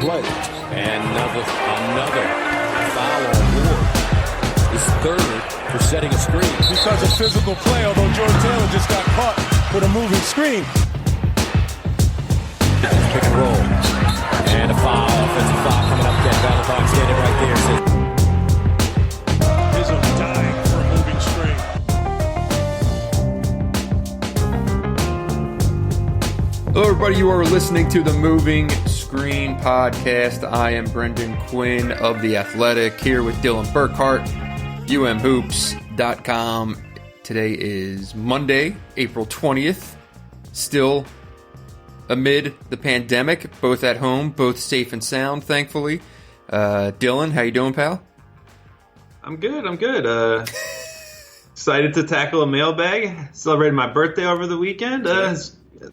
play. And another foul on board. His third for setting a screen. Because of physical play, although Jordan Taylor just got caught with a moving screen. Pick and roll. And a foul. Offensive foul coming up. Ken Valentine standing right there. Izzo dying for a moving screen. Hello, everybody. You are listening to the Moving Screen Podcast. I am Brendan Quinn of The Athletic, here with Dylan Burkhart, umhoops.com. Today is Monday, April 20th. Still amid the pandemic, both at home, both safe and sound, thankfully. Dylan, how you doing, pal? I'm good. Excited to tackle a mailbag. Celebrated my birthday over the weekend.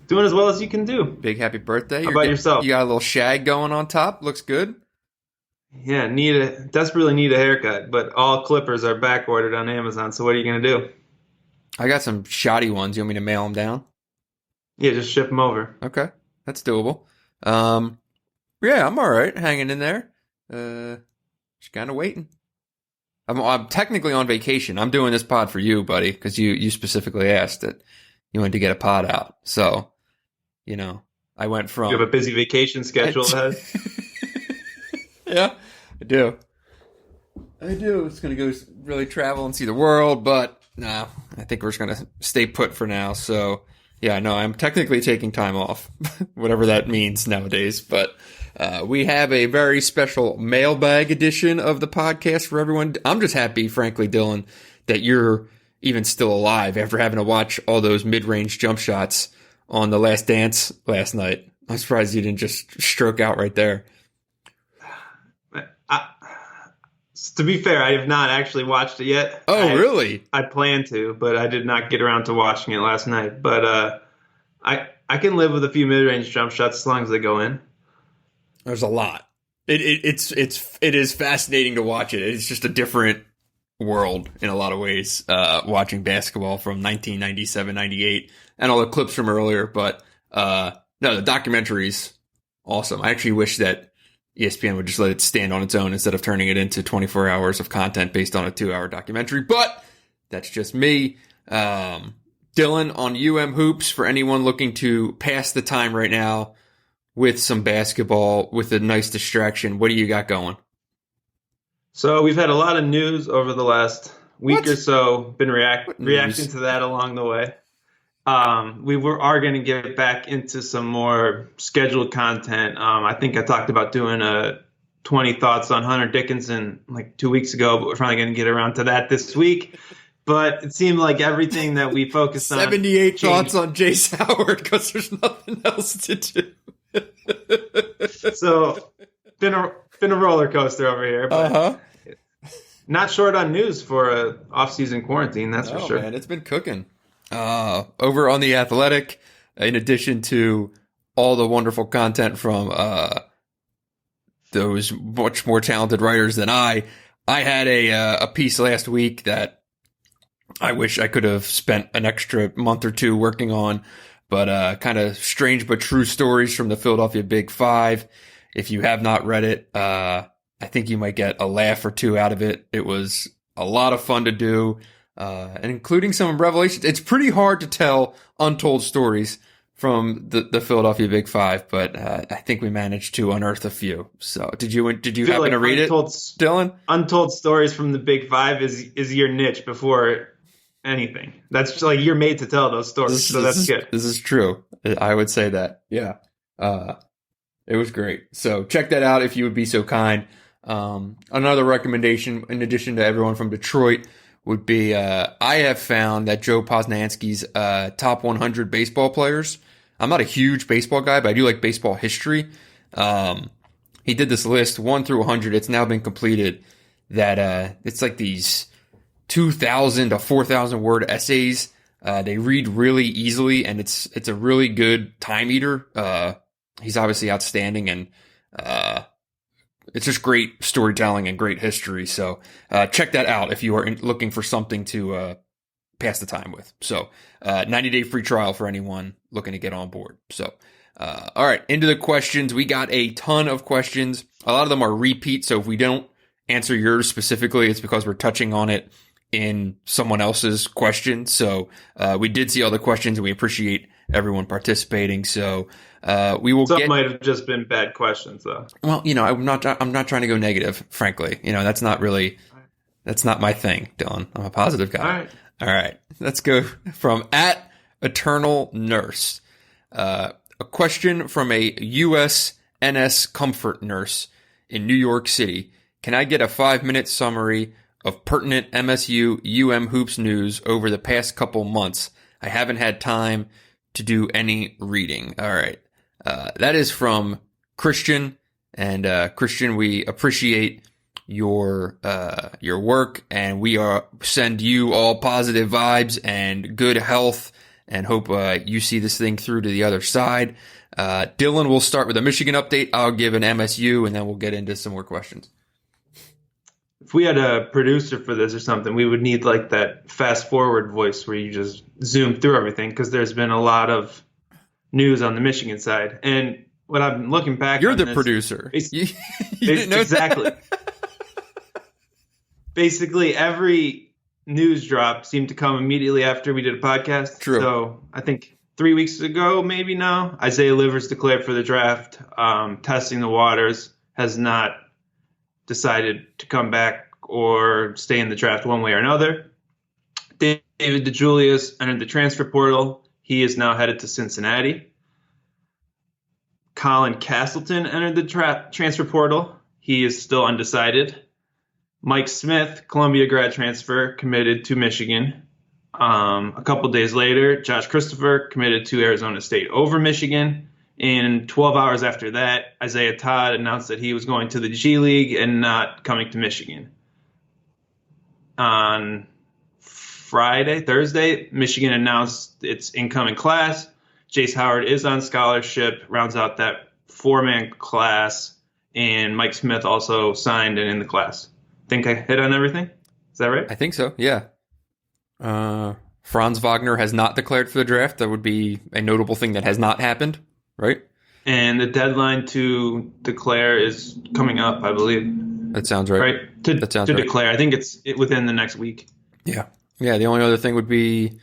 Doing as well as you can do. Big happy birthday. How about yourself? You got a little shag going on top. Looks good. Yeah, desperately need a haircut, but all clippers are back ordered on Amazon, so what are you going to do? I got some shoddy ones. You want me to mail them down? Yeah, just ship them over. Okay, that's doable. Yeah, I'm all right, hanging in there. Just kind of waiting. I'm technically on vacation. I'm doing this pod for you, buddy, because you specifically asked that you wanted to get a pod out. So, I went from... You have a busy vacation schedule ahead? Yeah, I do. It's going to go really travel and see the world, but no, I think we're just going to stay put for now. So, yeah, no, I'm technically taking time off, whatever that means nowadays. But we have a very special mailbag edition of the podcast for everyone. I'm just happy, frankly, Dylan, that you're even still alive after having to watch all those mid-range jump shots on The Last Dance last night. I'm surprised you didn't just stroke out right there. To be fair, I have not actually watched it yet. Oh, really? I plan to, but I did not get around to watching it last night. But I can live with a few mid-range jump shots as long as they go in. There's a lot. It is fascinating to watch it. It's just a different world in a lot of ways, watching basketball from 1997, 98, and all the clips from earlier. But no, the documentary's awesome. I actually wish that ESPN would just let it stand on its own instead of turning it into 24 hours of content based on a 2-hour documentary. But that's just me. Dylan, on Hoops, for anyone looking to pass the time right now with some basketball, with a nice distraction, what do you got going? So we've had a lot of news over the last week or so, been reacting to that along the way. We are going to get back into some more scheduled content. I think I talked about doing 20 thoughts on Hunter Dickinson like 2 weeks ago, but we're finally going to get around to that this week. But it seemed like everything that we focused on... 78 thoughts on Jace Howard because there's nothing else to do. So, been a roller coaster over here. But not short on news for a off-season quarantine, that's for sure. Man, it's been cooking. Over on The Athletic, in addition to all the wonderful content from those much more talented writers than I had a piece last week that I wish I could have spent an extra month or two working on, but kind of strange but true stories from the Philadelphia Big Five. If you have not read it, I think you might get a laugh or two out of it. It was a lot of fun to do. And including some revelations. It's pretty hard to tell untold stories from the Philadelphia Big Five, but I think we managed to unearth a few. So did you happen to read it, Dylan? Untold stories from the Big Five is your niche before anything. That's just like you're made to tell those stories, that's good. This is true. I would say that. Yeah. It was great. So check that out if you would be so kind. Another recommendation, in addition to everyone from Detroit, would be I have found that Joe Posnanski's top 100 baseball players. I'm not a huge baseball guy, but I do like baseball history. He did this list 1 through 100. It's now been completed. That it's like these 2,000 to 4,000 word essays. They read really easily, and it's a really good time eater. He's obviously outstanding, and it's just great storytelling and great history. So check that out if you are looking for something to pass the time with. So 90-day free trial for anyone looking to get on board. So All right, into the questions. We got a ton of questions. A lot of them are repeats, so if we don't answer yours specifically, it's because we're touching on it in someone else's question. So we did see all the questions, and we appreciate everyone participating. So we will. Some might have just been bad questions, though. Well, I'm not trying to go negative. Frankly, that's not my thing, Dylan. I'm a positive guy. All right. Let's go from @EternalNurse. A question from a USNS comfort nurse in New York City. Can I get a 5-minute summary of pertinent MSU UM hoops news over the past couple months? I haven't had time to do any reading. All right. That is from Christian. And Christian, we appreciate your work, and we send you all positive vibes and good health, and hope you see this thing through to the other side. Dylan will start with a Michigan update. I'll give an MSU, and then we'll get into some more questions. If we had a producer for this or something, we would need like that fast forward voice where you just zoom through everything, because there's been a lot of news on the Michigan side. And what I've been looking back You're on the producer. You didn't know exactly. That? Basically, every news drop seemed to come immediately after we did a podcast. True. So I think 3 weeks ago, maybe now, Isaiah Livers declared for the draft. Testing the waters, has not decided to come back or stay in the draft one way or another. David DeJulius entered the transfer portal. He is now headed to Cincinnati. Colin Castleton entered the transfer portal. He is still undecided. Mike Smith, Columbia grad transfer, committed to Michigan. A couple days later, Josh Christopher committed to Arizona State over Michigan. And 12 hours after that, Isaiah Todd announced that he was going to the G League and not coming to Michigan. On Thursday, Michigan announced its incoming class. Jace Howard is on scholarship, rounds out that 4-man class, and Mike Smith also signed and in the class. Think I hit on everything? Is that right? I think so, yeah. Franz Wagner has not declared for the draft. That would be a notable thing that has not happened, right? And the deadline to declare is coming up, I believe. That sounds right. Right? To declare. I think it's within the next week. Yeah. Yeah, the only other thing would be,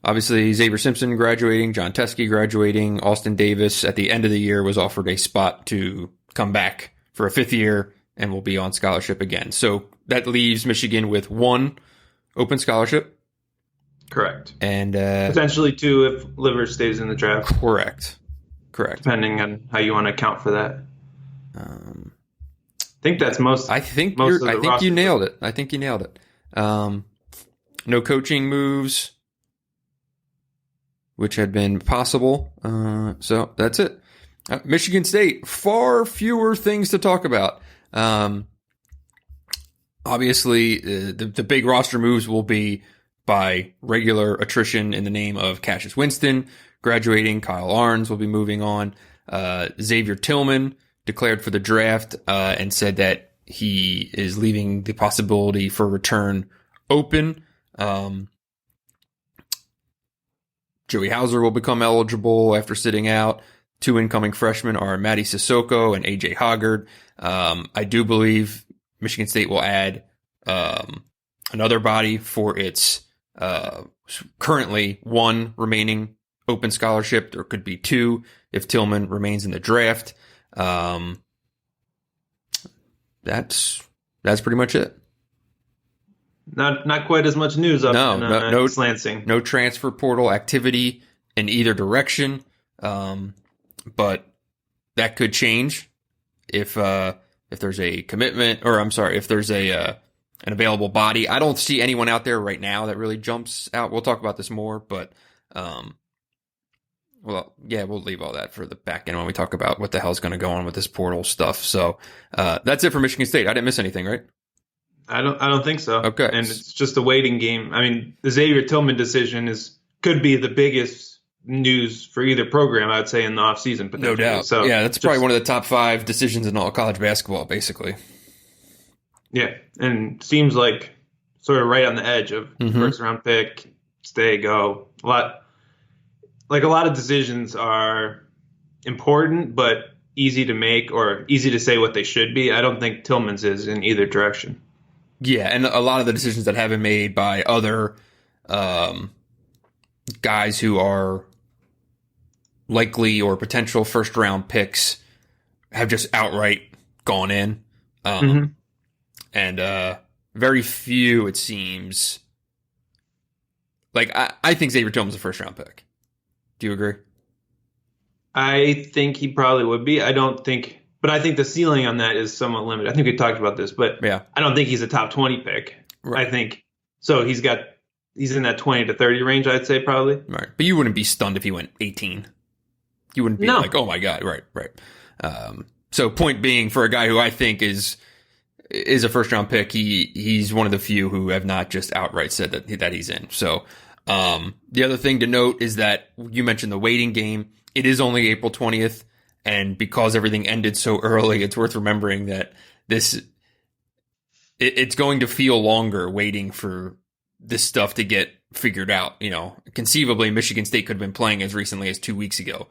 obviously, Xavier Simpson graduating, John Teskey graduating, Austin Davis at the end of the year was offered a spot to come back for a 5th year and will be on scholarship again. So that leaves Michigan with 1 open scholarship. Correct. And potentially 2 if Livers stays in the draft. Correct. Depending on how you want to account for that. I think that's most. I think most you nailed it. I think you nailed it. No coaching moves, which had been possible. So that's it. Michigan State, far fewer things to talk about. Obviously, the big roster moves will be by regular attrition in the name of Cassius Winston graduating. Kyle Arns will be moving on. Xavier Tillman declared for the draft and said that he is leaving the possibility for return open. Joey Hauser will become eligible after sitting out. 2 incoming freshmen are Matty Sissoko and AJ Hoggard. I do believe Michigan State will add another body for its currently 1 remaining open scholarship. There could be 2 if Tillman remains in the draft. That's pretty much it. Not quite as much news up in Lansing. No transfer portal activity in either direction. But that could change if there's a commitment, or I'm sorry, if there's an available body. I don't see anyone out there right now that really jumps out. We'll talk about this more, but we'll leave all that for the back end when we talk about what the hell's going to go on with this portal stuff. So that's it for Michigan State. I didn't miss anything, right? I don't think so. Okay. And it's just a waiting game. I mean, the Xavier Tillman decision could be the biggest news for either program, I'd say, in the offseason, potentially. No doubt. So yeah, that's probably one of the top 5 decisions in all college basketball, basically. Yeah, and seems like sort of right on the edge of first round pick, stay, go. A lot of decisions are important, but easy to make or easy to say what they should be. I don't think Tillman's is in either direction. Yeah, and a lot of the decisions that have been made by other guys who are likely or potential first-round picks have just outright gone in. And very few, it seems. Like, I think Xavier Tillman's a first-round pick. Do you agree? I think he probably would be. But I think the ceiling on that is somewhat limited. I think we talked about this, but yeah. I don't think he's a top 20 pick. Right. I think so. He's in that 20 to 30 range, I'd say probably. Right. But you wouldn't be stunned if he went 18. You wouldn't be like, oh my God. Right. So point being, for a guy who I think is a first round pick, he's one of the few who have not just outright said that he's in. So, the other thing to note is that you mentioned the waiting game. It is only April 20th. And because everything ended so early, it's worth remembering that it's going to feel longer waiting for this stuff to get figured out. You know, conceivably, Michigan State could have been playing as recently as 2 weeks ago.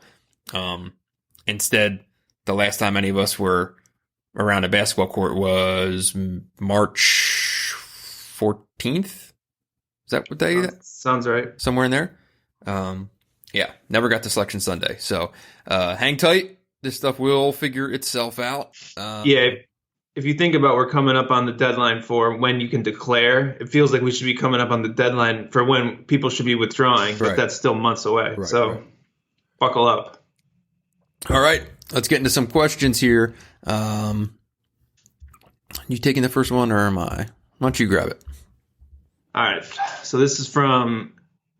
Instead, the last time any of us were around a basketball court was March 14th. Is that what day? Sounds right. Somewhere in there. Yeah, never got to Selection Sunday. So hang tight. This stuff will figure itself out. If you think about we're coming up on the deadline for when you can declare, it feels like we should be coming up on the deadline for when people should be withdrawing, but that's still months away. Right. Buckle up. All right, let's get into some questions here. You taking the first one or am I? Why don't you grab it? All right, so this is from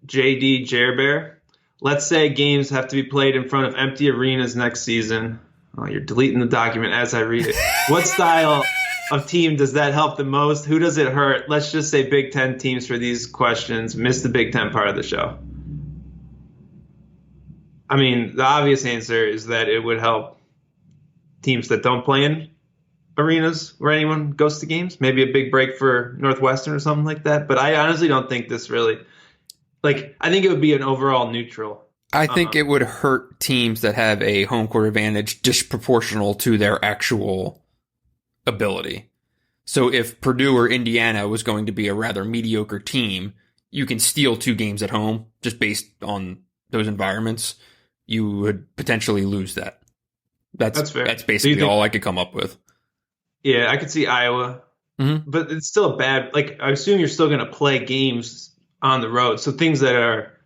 JD Jerbear. Let's say games have to be played in front of empty arenas next season. Oh, you're deleting the document as I read it. What style of team does that help the most? Who does it hurt? Let's just say Big Ten teams for these questions. Miss the Big Ten part of the show. I mean, the obvious answer is that it would help teams that don't play in arenas where anyone goes to games. Maybe a big break for Northwestern or something like that. But I honestly don't think this really... I think it would be an overall neutral. I think it would hurt teams that have a home court advantage disproportional to their actual ability. So if Purdue or Indiana was going to be a rather mediocre team, you can steal 2 games at home just based on those environments. You would potentially lose that. That's fair. That's basically all I could come up with. Yeah, I could see Iowa. Mm-hmm. But it's still bad. I assume you're still going to play games on the road. So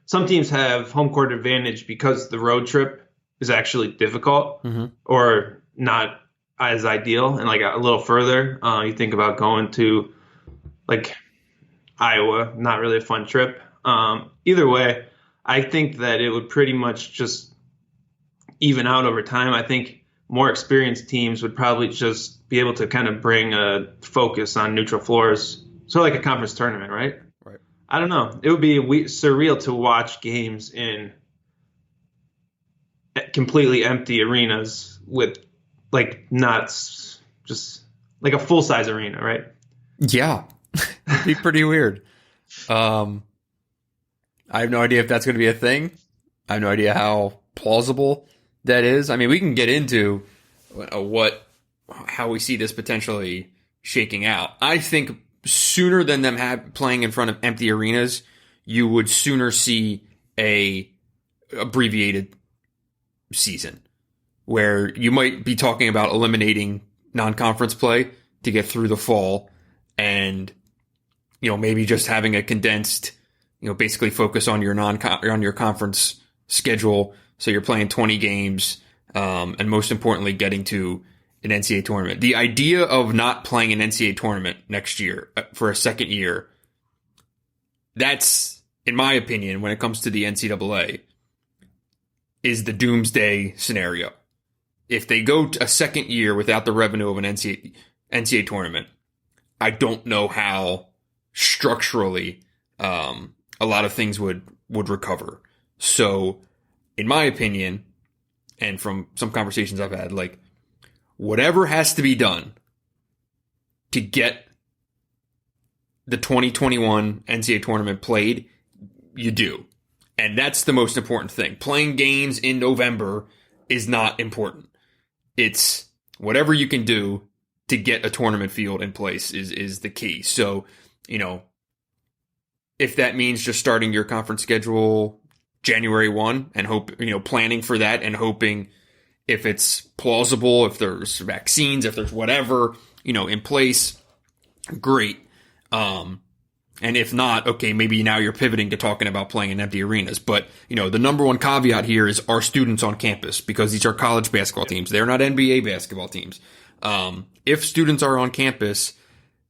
some teams have home court advantage because the road trip is actually difficult or not as ideal. And a little further, you think about going to Iowa, not really a fun trip. Either way, I think that it would pretty much just even out over time. I think more experienced teams would probably just be able to kind of bring a focus on neutral floors. So like a conference tournament, right? I don't know. It would be surreal to watch games in completely empty arenas with not just a full size arena, right? Yeah, it'd be pretty weird. I have no idea if that's going to be a thing. I have no idea how plausible that is. I mean, we can get into how we see this potentially shaking out. I think sooner than them playing in front of empty arenas, you would sooner see a abbreviated season where you might be talking about eliminating non-conference play to get through the fall and, maybe just having a condensed, basically focus on your on your conference schedule. So you're playing 20 games, and most importantly, getting to an NCAA tournament. The idea of not playing an NCAA tournament next year for a second year, that's, in my opinion, when it comes to the NCAA, is the doomsday scenario. If they go a second year without the revenue of an NCAA tournament, I don't know how structurally a lot of things would recover. So, in my opinion, and from some conversations I've had, whatever has to be done to get the 2021 NCAA tournament played, you do. And that's the most important thing. Playing games in November is not important. It's whatever you can do to get a tournament field in place is the key. So, if that means just starting your conference schedule January 1 and planning for that and hoping if it's plausible, if there's vaccines, if there's whatever, in place, great. And if not, okay, maybe now you're pivoting to talking about playing in empty arenas. But, the number one caveat here is, are students on campus? Because these are college basketball teams. They're not NBA basketball teams. If students are on campus,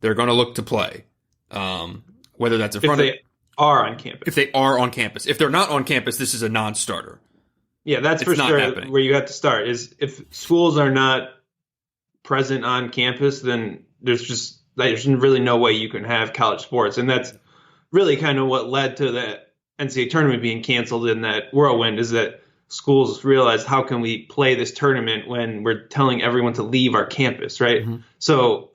they're going to look to play. Whether that's in front of... If they are on campus. If they are on campus. If they're not on campus, this is a non-starter. Yeah, that's for sure happening. Where you have to start. Is if schools are not present on campus, then there's really no way you can have college sports. And that's really kind of what led to the NCAA tournament being canceled in that whirlwind, is that schools realized, how can we play this tournament when we're telling everyone to leave our campus, right? Mm-hmm. So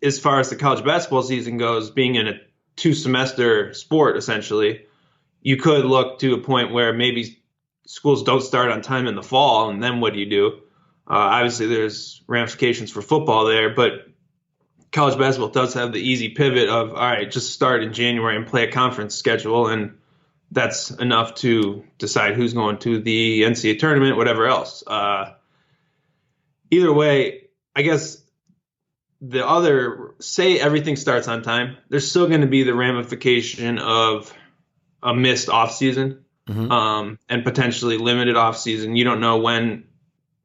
as far as the college basketball season goes, being in a 2-semester sport, essentially, you could look to a point where maybe schools don't start on time in the fall, and then what do you do? Obviously, there's ramifications for football there, but college basketball does have the easy pivot of, all right, just start in January and play a conference schedule, and that's enough to decide who's going to the NCAA tournament, whatever else. Either way, I guess say everything starts on time, there's still going to be the ramification of a missed offseason, and potentially limited offseason. You don't know when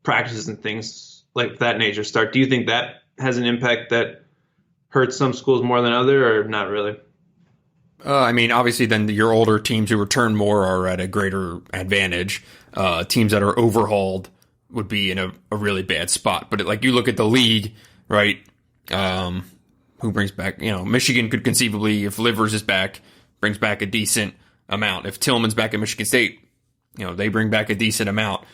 practices and things like that nature start. Do you think that has an impact that hurts some schools more than other, or not really? Obviously then your older teams who return more are at a greater advantage. Teams that are overhauled would be in a really bad spot. But you look at the league, right? Who brings back, Michigan could conceivably, if Livers is back, brings back a decent amount. If Tillman's back at Michigan State, they bring back a decent amount.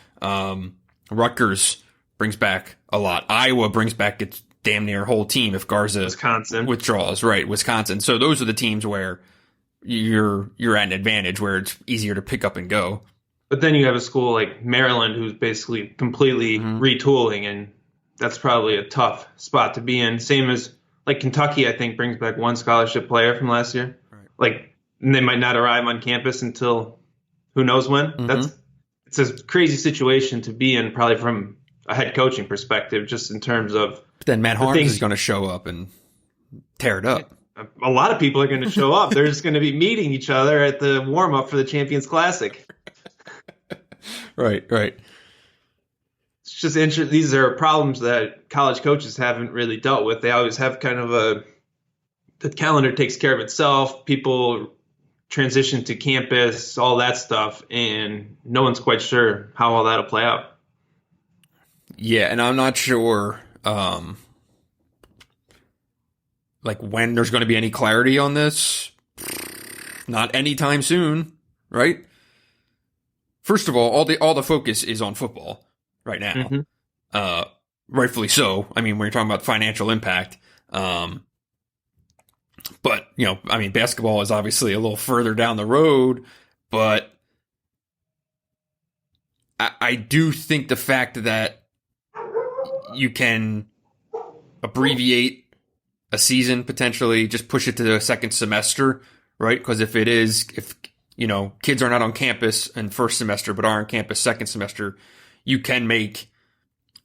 Rutgers brings back a lot. Iowa brings back its damn near whole team if Garza withdraws. Right, Wisconsin. So those are the teams where you're at an advantage, where it's easier to pick up and go. But then you have a school like Maryland who's basically completely retooling, and that's probably a tough spot to be in. Same as Kentucky, I think, brings back one scholarship player from last year. Right. And they might not arrive on campus until who knows when. It's a crazy situation to be in, probably from a head coaching perspective, just in terms of. But then Matt Harms is going to show up and tear it up. A lot of people are going to show up. They're just going to be meeting each other at the warm up for the Champions Classic. Right. It's just interesting. These are problems that college coaches haven't really dealt with. They always have kind of the calendar takes care of itself. People transition to campus, all that stuff, and no one's quite sure how all that'll play out. Yeah, and I'm not sure when there's going to be any clarity on this. Not anytime soon, right? First of all the focus is on football right now. Rightfully so. When you're talking about financial impact. But, basketball is obviously a little further down the road, but I do think the fact that you can abbreviate a season, potentially just push it to the second semester, right? Because if kids are not on campus in first semester, but are on campus second semester, you can make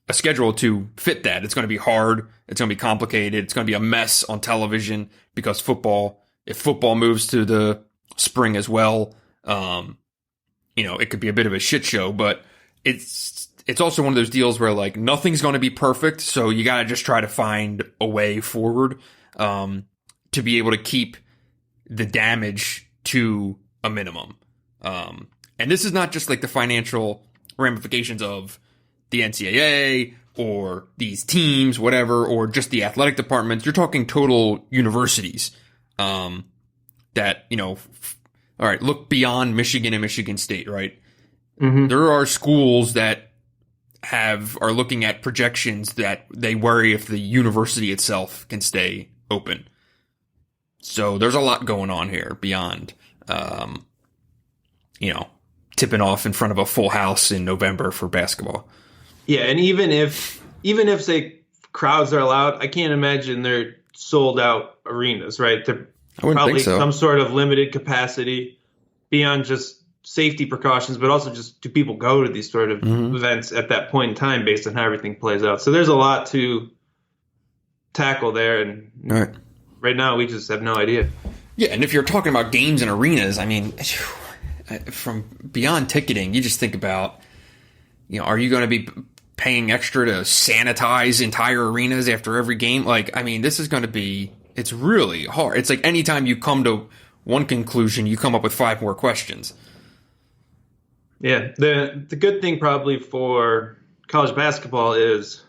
a schedule to fit that. It's going to be hard. It's going to be complicated. It's going to be a mess on television because if football moves to the spring as well, it could be a bit of a shit show, but it's also one of those deals where nothing's going to be perfect. So you got to just try to find a way forward, to be able to keep the damage to a minimum. And this is not just the financial ramifications of the NCAA or these teams, whatever, or just the athletic departments. You're talking total universities that, all right, look beyond Michigan and Michigan State, right? Mm-hmm. There are schools that are looking at projections that they worry if the university itself can stay open. tipping off in front of a full house in November for basketball. Yeah, and even if say crowds are allowed, I can't imagine they're sold out arenas, right? They're I wouldn't probably think so. some sort of limited capacity beyond just safety precautions, but also just do people go to these sort of events at that point in time based on how everything plays out. So there's a lot to tackle there, and right now we just have no idea. Yeah, and if you're talking about games and arenas, I mean, from beyond ticketing, you just think about, are you going to be paying extra to sanitize entire arenas after every game? Like, I mean, this is going to be, it's really hard. It's like anytime you come to one conclusion, you come up with 5 more questions. Yeah, the good thing probably for college basketball is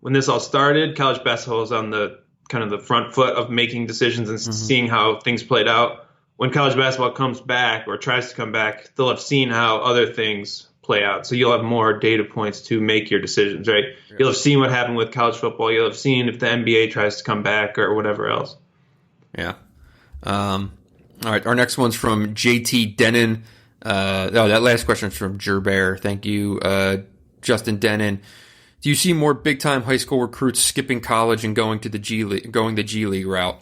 when this all started, college basketball was on the kind of the front foot of making decisions and seeing how things played out. When college basketball comes back or tries to come back, they'll have seen how other things play out. So you'll have more data points to make your decisions, right? Yeah. You'll have seen what happened with college football. You'll have seen if the NBA tries to come back or whatever else. Yeah. All right. Our next one's from JT Denon. That last question is from Gerber. Thank you, Justin Denon. Do you see more big-time high school recruits skipping college and going the G League route?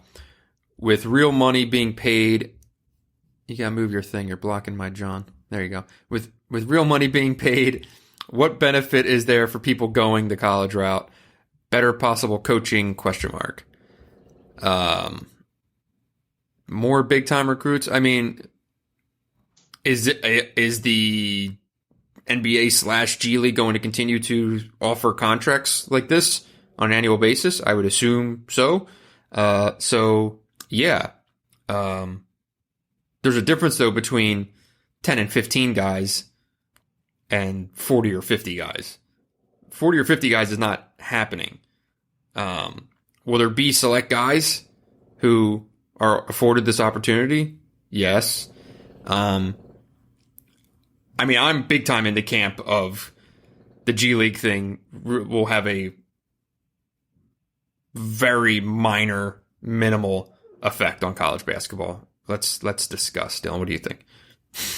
With real money being paid, you gotta move your thing. You're blocking my John. There you go. With real money being paid, what benefit is there for people going the college route? Better possible coaching? ? More big-time recruits. I mean, is the NBA/G League going to continue to offer contracts like this on an annual basis? I would assume so. Yeah. There's a difference, though, between 10 and 15 guys and 40 or 50 guys. 40 or 50 guys is not happening. Will there be select guys who are afforded this opportunity? Yes. I mean, I'm big time in the camp of the G League thing will have a very minor, minimal effect on college basketball. Let's discuss. Dylan, what do you think?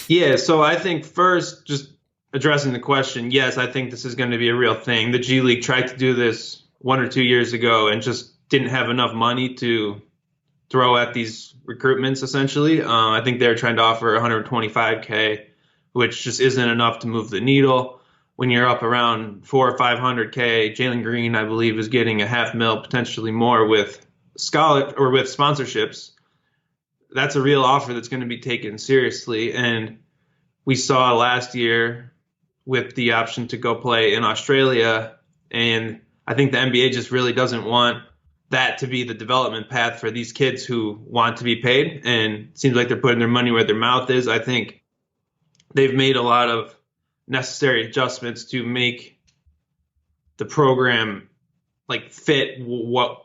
Yeah, so I think first, just addressing the question, yes, I think this is going to be a real thing. The G League tried to do this 1 or 2 years ago and just didn't have enough money to throw at these recruitments, essentially. I think they're trying to offer $125K, which just isn't enough to move the needle. When you're up around 400 or 500K, Jalen Green, I believe, is getting $500,000, potentially more with with sponsorships. That's a real offer that's going to be taken seriously. And we saw last year with the option to go play in Australia, and I think the NBA just really doesn't want that to be the development path for these kids who want to be paid, and it seems like they're putting their money where their mouth is. I think they've made a lot of necessary adjustments to make the program like fit what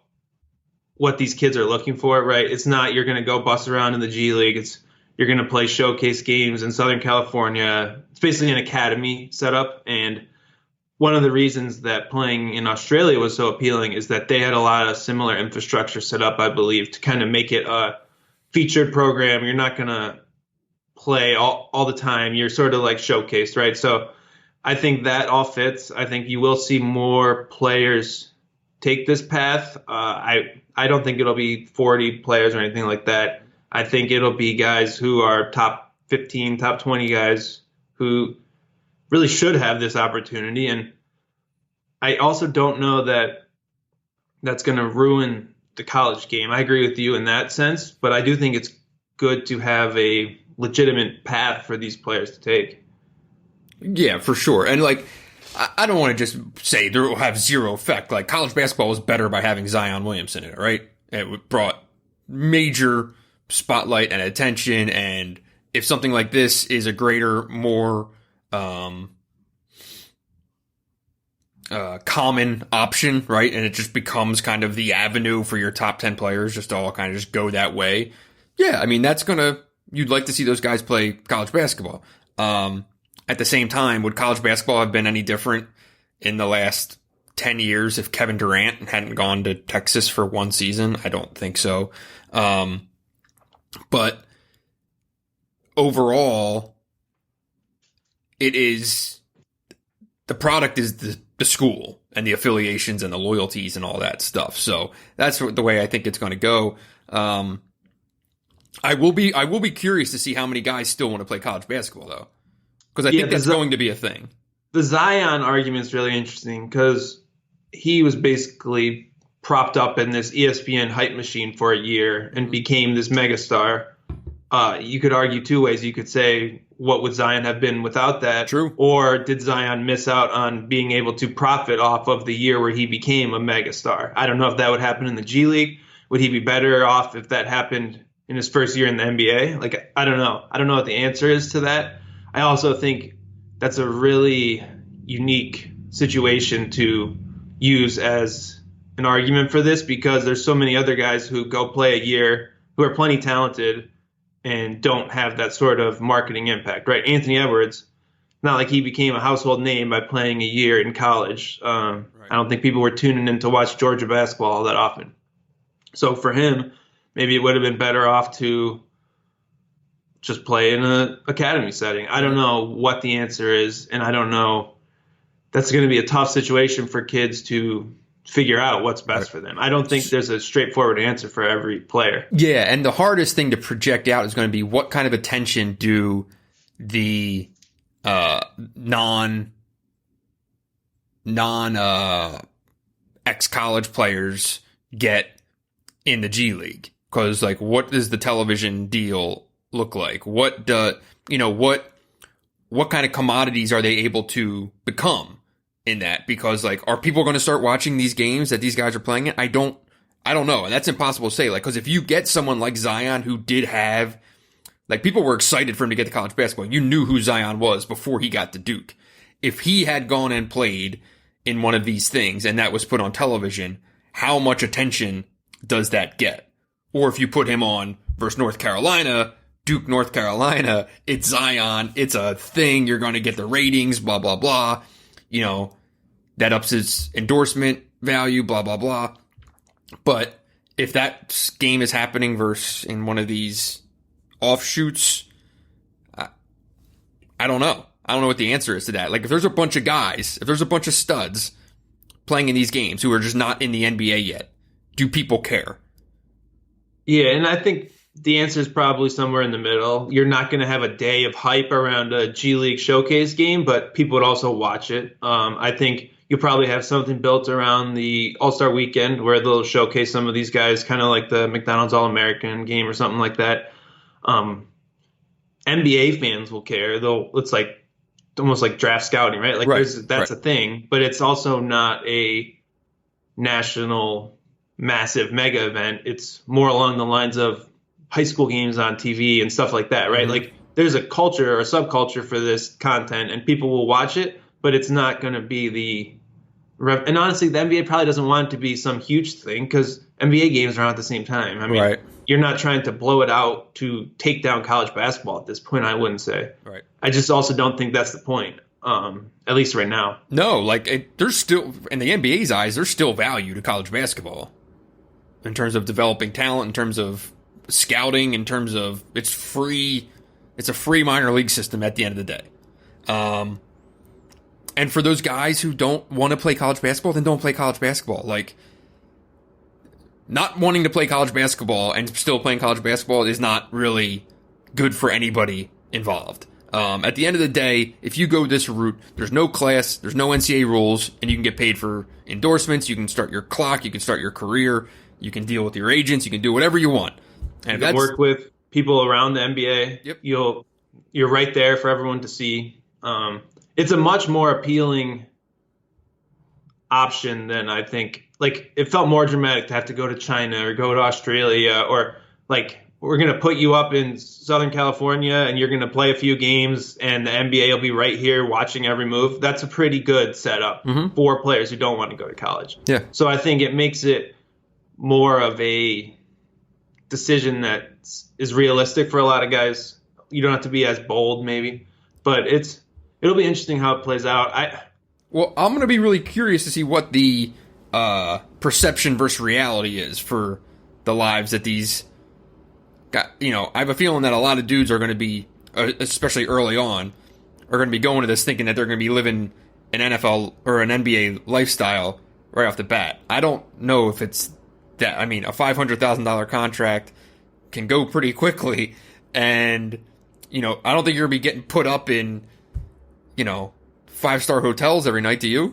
these kids are looking for, right? It's not you're going to go bust around in the G League. It's you're going to play showcase games in Southern California. It's basically an academy setup. And one of the reasons that playing in Australia was so appealing is that they had a lot of similar infrastructure set up, I believe, to kind of make it a featured program. You're not going to play all the time. You're sort of like showcased, right? So I think that all fits. I think you will see more players take this path. I don't think it'll be 40 players or anything like that. I think it'll be guys who are top 15, top 20 guys who really should have this opportunity. And I also don't know that that's going to ruin the college game. I agree with you in that sense, but I do think it's good to have a legitimate path for these players to take. Yeah, for sure. And like, I don't want to just say there will have zero effect. Like, college basketball was better by having Zion Williamson in it, right? It brought major spotlight and attention. And if something like this is a greater, more common option, right? And it just becomes kind of the avenue for your top 10 players just to all kind of just go that way. Yeah, I mean, you'd like to see those guys play college basketball. At the same time, would college basketball have been any different in the last 10 years if Kevin Durant hadn't gone to Texas for one season? I don't think so. But overall, it is the product is the school and the affiliations and the loyalties and all that stuff. So that's the way I think it's going to go. I will be curious to see how many guys still want to play college basketball, though, because I think that's going to be a thing. The Zion argument is really interesting because he was basically propped up in this ESPN hype machine for a year and became this megastar. You could argue two ways. You could say, what would Zion have been without that? True. Or did Zion miss out on being able to profit off of the year where he became a megastar? I don't know if that would happen in the G League. Would he be better off if that happened in his first year in the NBA? Like, I don't know. I don't know what the answer is to that. I also think that's a really unique situation to use as an argument for this, because there's so many other guys who go play a year who are plenty talented and don't have that sort of marketing impact, right? Anthony Edwards, not like he became a household name by playing a year in college. I don't think people were tuning in to watch Georgia basketball all that often. So for him, maybe it would have been better off to just play in an academy setting. I don't know what the answer is, and I don't know. That's going to be a tough situation for kids to figure out what's best for them. I don't think there's a straightforward answer for every player. Yeah, and the hardest thing to project out is going to be what kind of attention do the non ex-college players get in the G League? Because, like, what does the television deal look like? What kind of commodities are they able to become in that? Because, like, are people going to start watching these games that these guys are playing in? I don't know. And that's impossible to say. Like, because if you get someone like Zion who did have, like, people were excited for him to get to college basketball. You knew who Zion was before he got to Duke. If he had gone and played in one of these things and that was put on television, how much attention does that get? Or if you put him on versus North Carolina, Duke, North Carolina, it's Zion, it's a thing, you're going to get the ratings, blah, blah, blah. You know, that ups his endorsement value, blah, blah, blah. But if that game is happening versus in one of these offshoots, I don't know. I don't know what the answer is to that. Like, if there's a bunch of guys, if there's a bunch of studs playing in these games who are just not in the NBA yet, do people care? Yeah, and I think the answer is probably somewhere in the middle. You're not going to have a day of hype around a G League showcase game, but people would also watch it. I think you'll probably have something built around the All-Star Weekend where they'll showcase some of these guys, kind of like the McDonald's All-American game or something like that. NBA fans will care. It's like almost like draft scouting, right? Like that's a thing, but it's also not a national massive mega event. It's more along the lines of high school games on TV and stuff like that, right? Mm-hmm. Like, there's a culture or a subculture for this content and people will watch it, but it's not going to be and honestly, the NBA probably doesn't want it to be some huge thing because NBA games are on at the same time. I mean, You're not trying to blow it out to take down college basketball at this point, I wouldn't say. Right. I just also don't think that's the point, at least right now. No, like, there's still, in the NBA's eyes, there's still value to college basketball in terms of developing talent, in terms of scouting, in terms of it's free. It's a free minor league system at the end of the day. And for those guys who don't want to play college basketball, then don't play college basketball. Like, not wanting to play college basketball and still playing college basketball is not really good for anybody involved. At the end of the day, if you go this route, there's no class, there's no NCAA rules, and you can get paid for endorsements, you can start your clock, you can start your career, you can deal with your agents, you can do whatever you want. And you can work with people around the NBA. Yep. You're right there for everyone to see. It's a much more appealing option than I think. Like, it felt more dramatic to have to go to China or go to Australia, or like, we're going to put you up in Southern California and you're going to play a few games and the NBA will be right here watching every move. That's a pretty good setup for players who don't want to go to college. Yeah. So I think it makes it more of a decision that is realistic for a lot of guys. You don't have to be as bold, maybe, but it'll be interesting how it plays out. I'm going to be really curious to see what the perception versus reality is for the lives that these guys. I have a feeling that a lot of dudes are going to be, especially early on, are going to be going to this thinking that they're going to be living an NFL or an NBA lifestyle right off the bat. I don't know if it's that. I mean, a $500,000 contract can go pretty quickly, and I don't think you're going to be getting put up in 5-star hotels every night. Do you?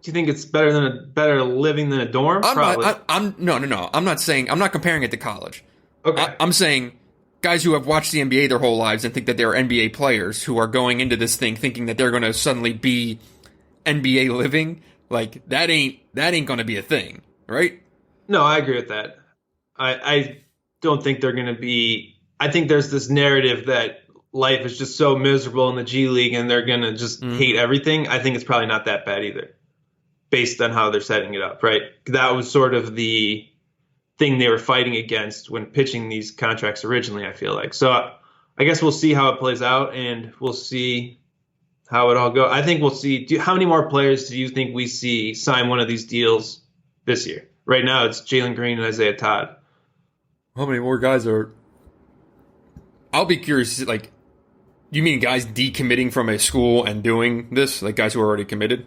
Do you think it's better living than a dorm? Probably. No. I'm not comparing it to college. Okay. I'm saying guys who have watched the NBA their whole lives and think that they're NBA players who are going into this thing thinking that they're going to suddenly be NBA living, like that ain't going to be a thing, right? No, I agree with that. I don't think they're going to be. I think there's this narrative that life is just so miserable in the G League and they're going to just hate everything. I think it's probably not that bad either, based on how they're setting it up, right? That was sort of the thing they were fighting against when pitching these contracts originally, I feel like. So I guess we'll see how it plays out, and we'll see how it all goes. I think we'll see. How many more players do you think we see sign one of these deals this year? Right now, it's Jalen Green and Isaiah Todd. How many more guys are? I'll be curious. Like, you mean guys decommitting from a school and doing this? Like guys who are already committed?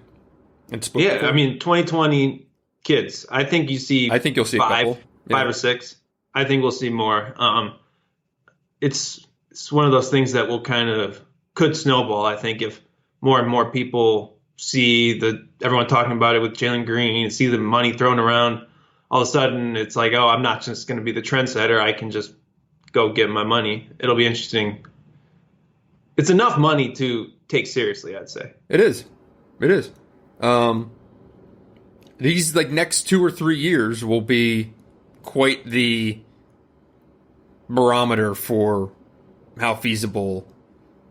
Yeah, I mean, 2020 kids. I think you'll see a couple. 5 or 6. I think we'll see more. It's one of those things that will could snowball. I think if more and more people see everyone talking about it with Jalen Green, see the money thrown around, all of a sudden it's like, oh, I'm not just going to be the trendsetter. I can just go get my money. It'll be interesting. It's enough money to take seriously, I'd say. It is. These next 2 or 3 years will be quite the barometer for how feasible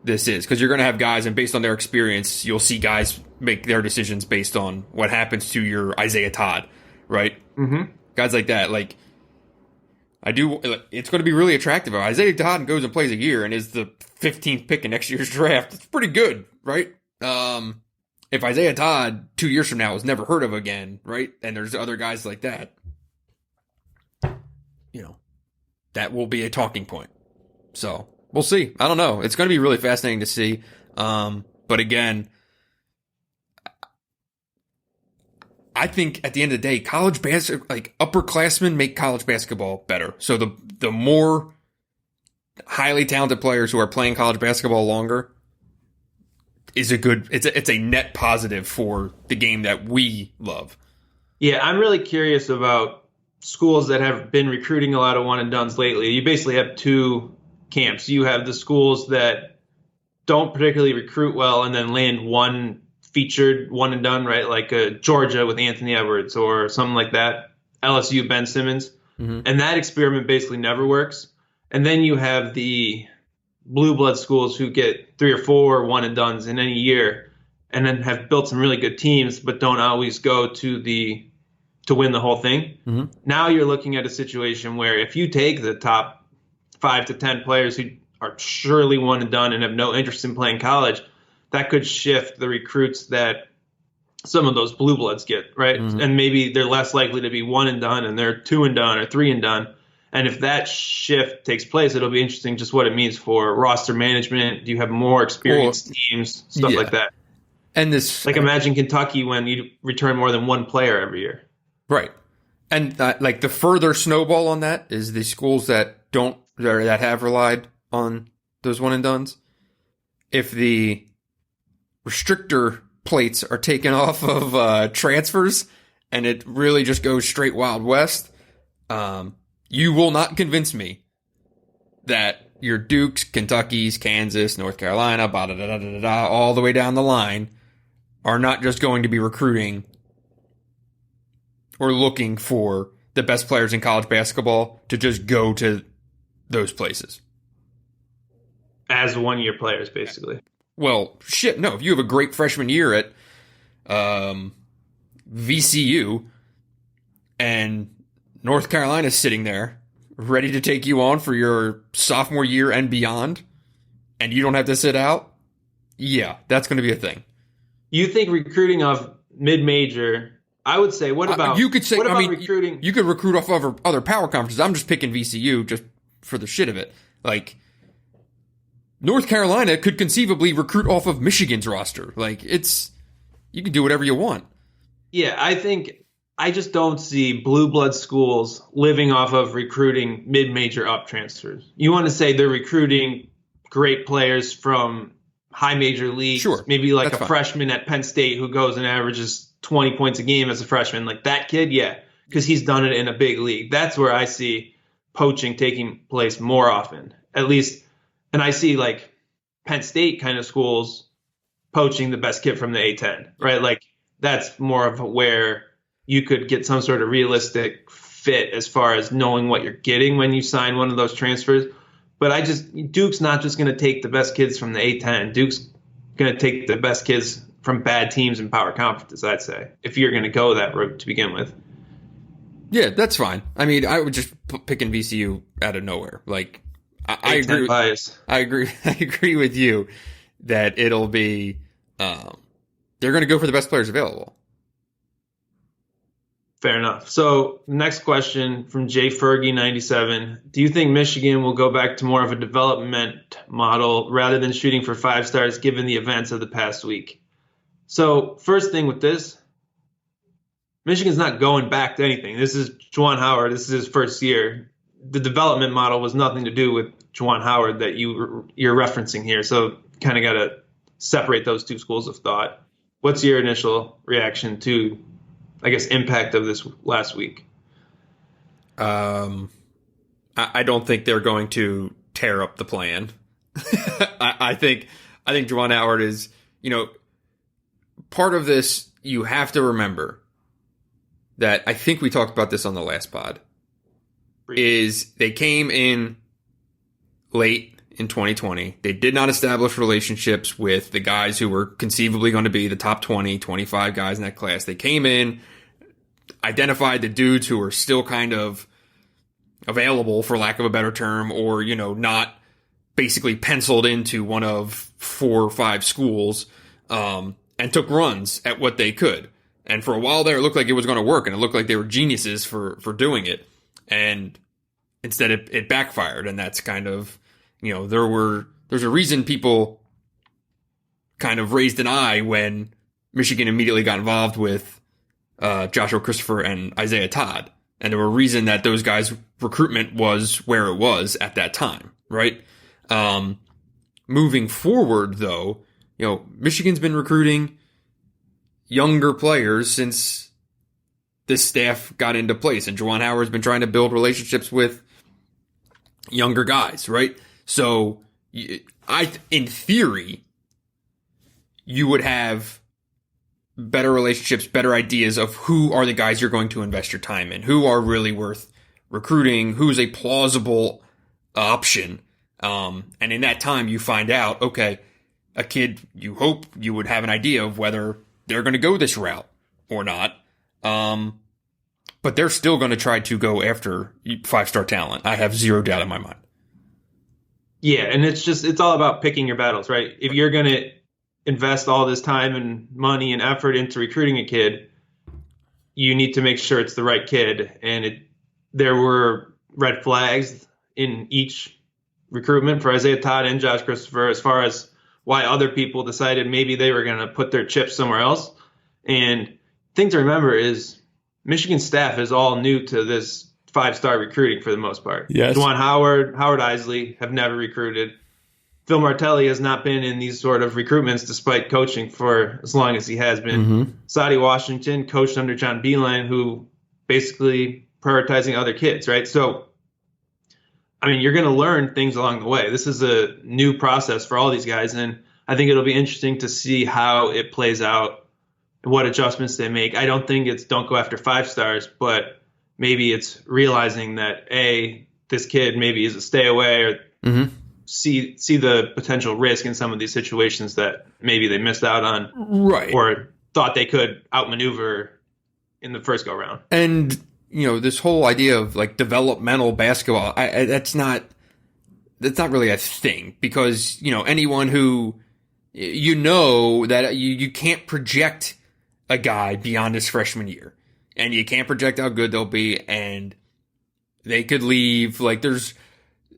this is, because you're going to have guys, and based on their experience, you'll see guys make their decisions based on what happens to your Isaiah Todd, right? Mm-hmm. Guys like that, it's going to be really attractive. If Isaiah Todd goes and plays a year and is the 15th pick in next year's draft, it's pretty good, right? If Isaiah Todd 2 years from now is never heard of again, right? And there's other guys like that, that will be a talking point. So we'll see. I don't know. It's going to be really fascinating to see. But again, I think at the end of the day, college basketball, upperclassmen make college basketball better. So the more highly talented players who are playing college basketball longer is it's a net positive for the game that we love. Yeah, I'm really curious about schools that have been recruiting a lot of one and dones lately. You basically have 2 camps. You have the schools that don't particularly recruit well and then land one featured one and done, right? Like Georgia with Anthony Edwards or something like that. LSU, Ben Simmons. Mm-hmm. And that experiment basically never works. And then you have the blue blood schools who get 3 or 4 one and dones in any year and then have built some really good teams, but don't always go to win the whole thing. Mm-hmm. Now you're looking at a situation where if you take the top 5 to 10 players who are surely one and done and have no interest in playing college, that could shift the recruits that some of those blue bloods get, right? Mm-hmm. And maybe they're less likely to be one and done and they're 2 and done or 3 and done. And if that shift takes place, it'll be interesting just what it means for roster management. Do you have more experienced teams, stuff like that? And this, imagine Kentucky when you return more than one player every year. Right. And the further snowball on that is the schools that have relied on those one and dones. If the restrictor plates are taken off of transfers and it really just goes straight Wild West, you will not convince me that your Dukes, Kentuckys, Kansas, North Carolina, all the way down the line are not just going to be recruiting or looking for the best players in college basketball to just go to those places. As one-year players, basically. Well, shit, no. If you have a great freshman year at VCU and North Carolina's sitting there ready to take you on for your sophomore year and beyond, and you don't have to sit out, yeah, that's going to be a thing. You think recruiting off mid-major... I would say, what about recruiting? You could recruit off other power conferences. I'm just picking VCU just for the shit of it. North Carolina could conceivably recruit off of Michigan's roster. Like, you can do whatever you want. Yeah, I just don't see blue blood schools living off of recruiting mid-major up transfers. You want to say they're recruiting great players from high major leagues, sure, maybe like a fine. freshman at Penn State who goes and averages 20 points a game as a freshman. Like that kid, yeah, because he's done it in a big league. That's where I see poaching taking place more often, at least. And I see like Penn State kind of schools poaching the best kid from the A-10, right? Like that's more of where you could get some sort of realistic fit as far as knowing what you're getting when you sign one of those transfers. But Duke's not just going to take the best kids from the A-10. Duke's going to take the best kids from bad teams and power conferences, I'd say, if you're going to go that route to begin with. Yeah, that's fine. I mean, I would just picking VCU out of nowhere. Like, I agree. Bias. I agree. I agree with you that it'll be. They're going to go for the best players available. Fair enough. So next question from Jay Fergie 97. Do you think Michigan will go back to more of a development model rather than shooting for 5 stars given the events of the past week? So first thing with this, Michigan's not going back to anything. This is Juwan Howard. This is his first year. The development model was nothing to do with Juwan Howard that you're referencing here. So kind of got to separate those two schools of thought. What's your initial reaction to, I guess, impact of this last week? I don't think they're going to tear up the plan. I think Juwan Howard is, part of this. You have to remember that I think we talked about this on the last pod. Is they came in late in 2020. They did not establish relationships with the guys who were conceivably going to be the top 20, 25 guys in that class. They came in, identified the dudes who were still kind of available, for lack of a better term, or, not basically penciled into one of 4 or 5 schools, and took runs at what they could. And for a while there, it looked like it was going to work, and it looked like they were geniuses for doing it. And instead it backfired, and that's kind of, there's a reason people kind of raised an eye when Michigan immediately got involved with Joshua Christopher and Isaiah Todd. And there were a reason that those guys' recruitment was where it was at that time, right? Moving forward, though, Michigan's been recruiting younger players since this staff got into place, and Juwan Howard's been trying to build relationships with younger guys, right? So, in theory, you would have better relationships, better ideas of who are the guys you're going to invest your time in, who are really worth recruiting, who's a plausible option. And in that time, you find out, okay, a kid, you hope you would have an idea of whether they're going to go this route or not. But they're still going to try to go after 5-star talent. I have zero doubt in my mind. Yeah, and it's all about picking your battles, right? If you're going to invest all this time and money and effort into recruiting a kid, you need to make sure it's the right kid. And there were red flags in each recruitment for Isaiah Todd and Josh Christopher as far as why other people decided maybe they were going to put their chips somewhere else. And thing to remember is Michigan staff is all new to this 5-star recruiting for the most part. Yes. Juwan Howard, Howard Isley have never recruited. Phil Martelli has not been in these sort of recruitments despite coaching for as long as he has been. Mm-hmm. Sadie Washington coached under John Beeline, who basically prioritizing other kids, right? So, I mean, you're going to learn things along the way. This is a new process for all these guys, and I think it'll be interesting to see how it plays out and what adjustments they make. I don't think it's don't go after 5 stars, but maybe it's realizing that, A, this kid maybe is a stay away, or Mm-hmm. see the potential risk in some of these situations that maybe they missed out on, Right. or thought they could outmaneuver in the first go round. And, this whole idea of like developmental basketball, that's not really a thing, because, anyone who, that you can't project a guy beyond his freshman year, and you can't project how good they'll be, and they could leave. Like, there's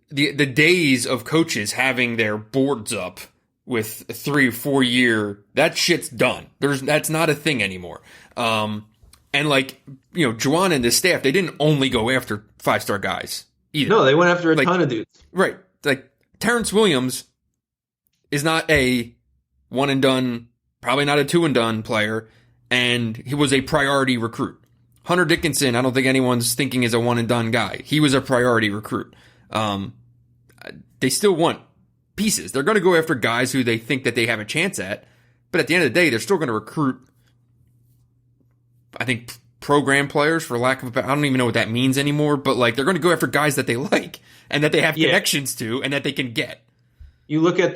the days of coaches having their boards up with a 3 or 4 year, that shit's done. That's not a thing anymore. And like, Juwan and his staff, they didn't only go after 5-star guys either. No, they went after a ton of dudes. Right. Like Terrence Williams is not a one and done, probably not a 2 and done player, and he was a priority recruit. Hunter Dickinson, I don't think anyone's thinking is a one and done guy. He was a priority recruit. They still want pieces. They're going to go after guys who they think that they have a chance at, but at the end of the day, they're still going to recruit, I think, program players, for lack of I don't even know what that means anymore, but like they're going to go after guys that they like and that they have connections to and that they can get. You look at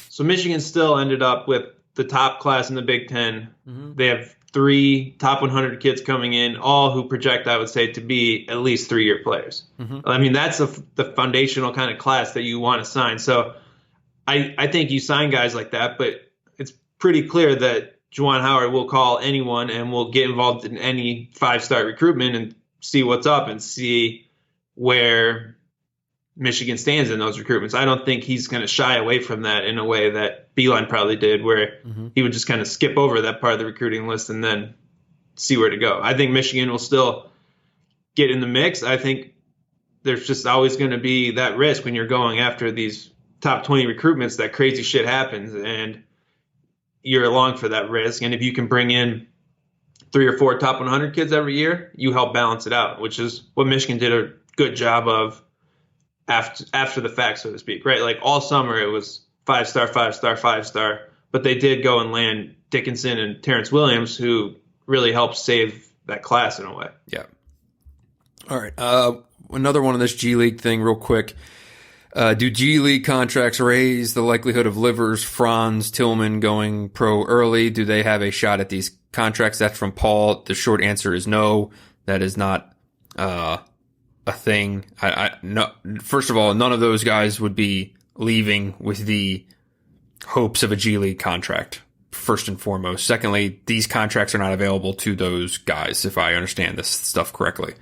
so Michigan still ended up with the top class in the Big Ten. Mm-hmm. They have 3 top 100 kids coming in, all who project, I would say, to be at least 3-year players. Mm-hmm. I mean, that's the foundational kind of class that you want to sign. So I think you sign guys like that, but it's pretty clear that Juwan Howard will call anyone and will get involved in any 5-star recruitment and see what's up and see where Michigan stands in those recruitments. I don't think he's going to shy away from that in a way that Beeline probably did, where he would just kind of skip over that part of the recruiting list and then see where to go. I think Michigan will still get in the mix. I think there's just always going to be that risk when you're going after these top 20 recruitments that crazy shit happens and you're along for that risk. And if you can bring in 3 or 4 top 100 kids every year, you help balance it out, which is what Michigan did a good job of after the fact, so to speak, right? Like all summer it was 5-star, 5-star, 5-star, but they did go and land Dickinson and Terrence Williams, who really helped save that class in a way. Yeah. All right. Another one on this G League thing real quick. Do G League contracts raise the likelihood of Livers, Franz, Tillman going pro early? Do they have a shot at these contracts? That's from Paul. The short answer is no. That is not a thing. No. First of all, none of those guys would be leaving with the hopes of a G League contract, first and foremost. Secondly, these contracts are not available to those guys, if I understand this stuff correctly.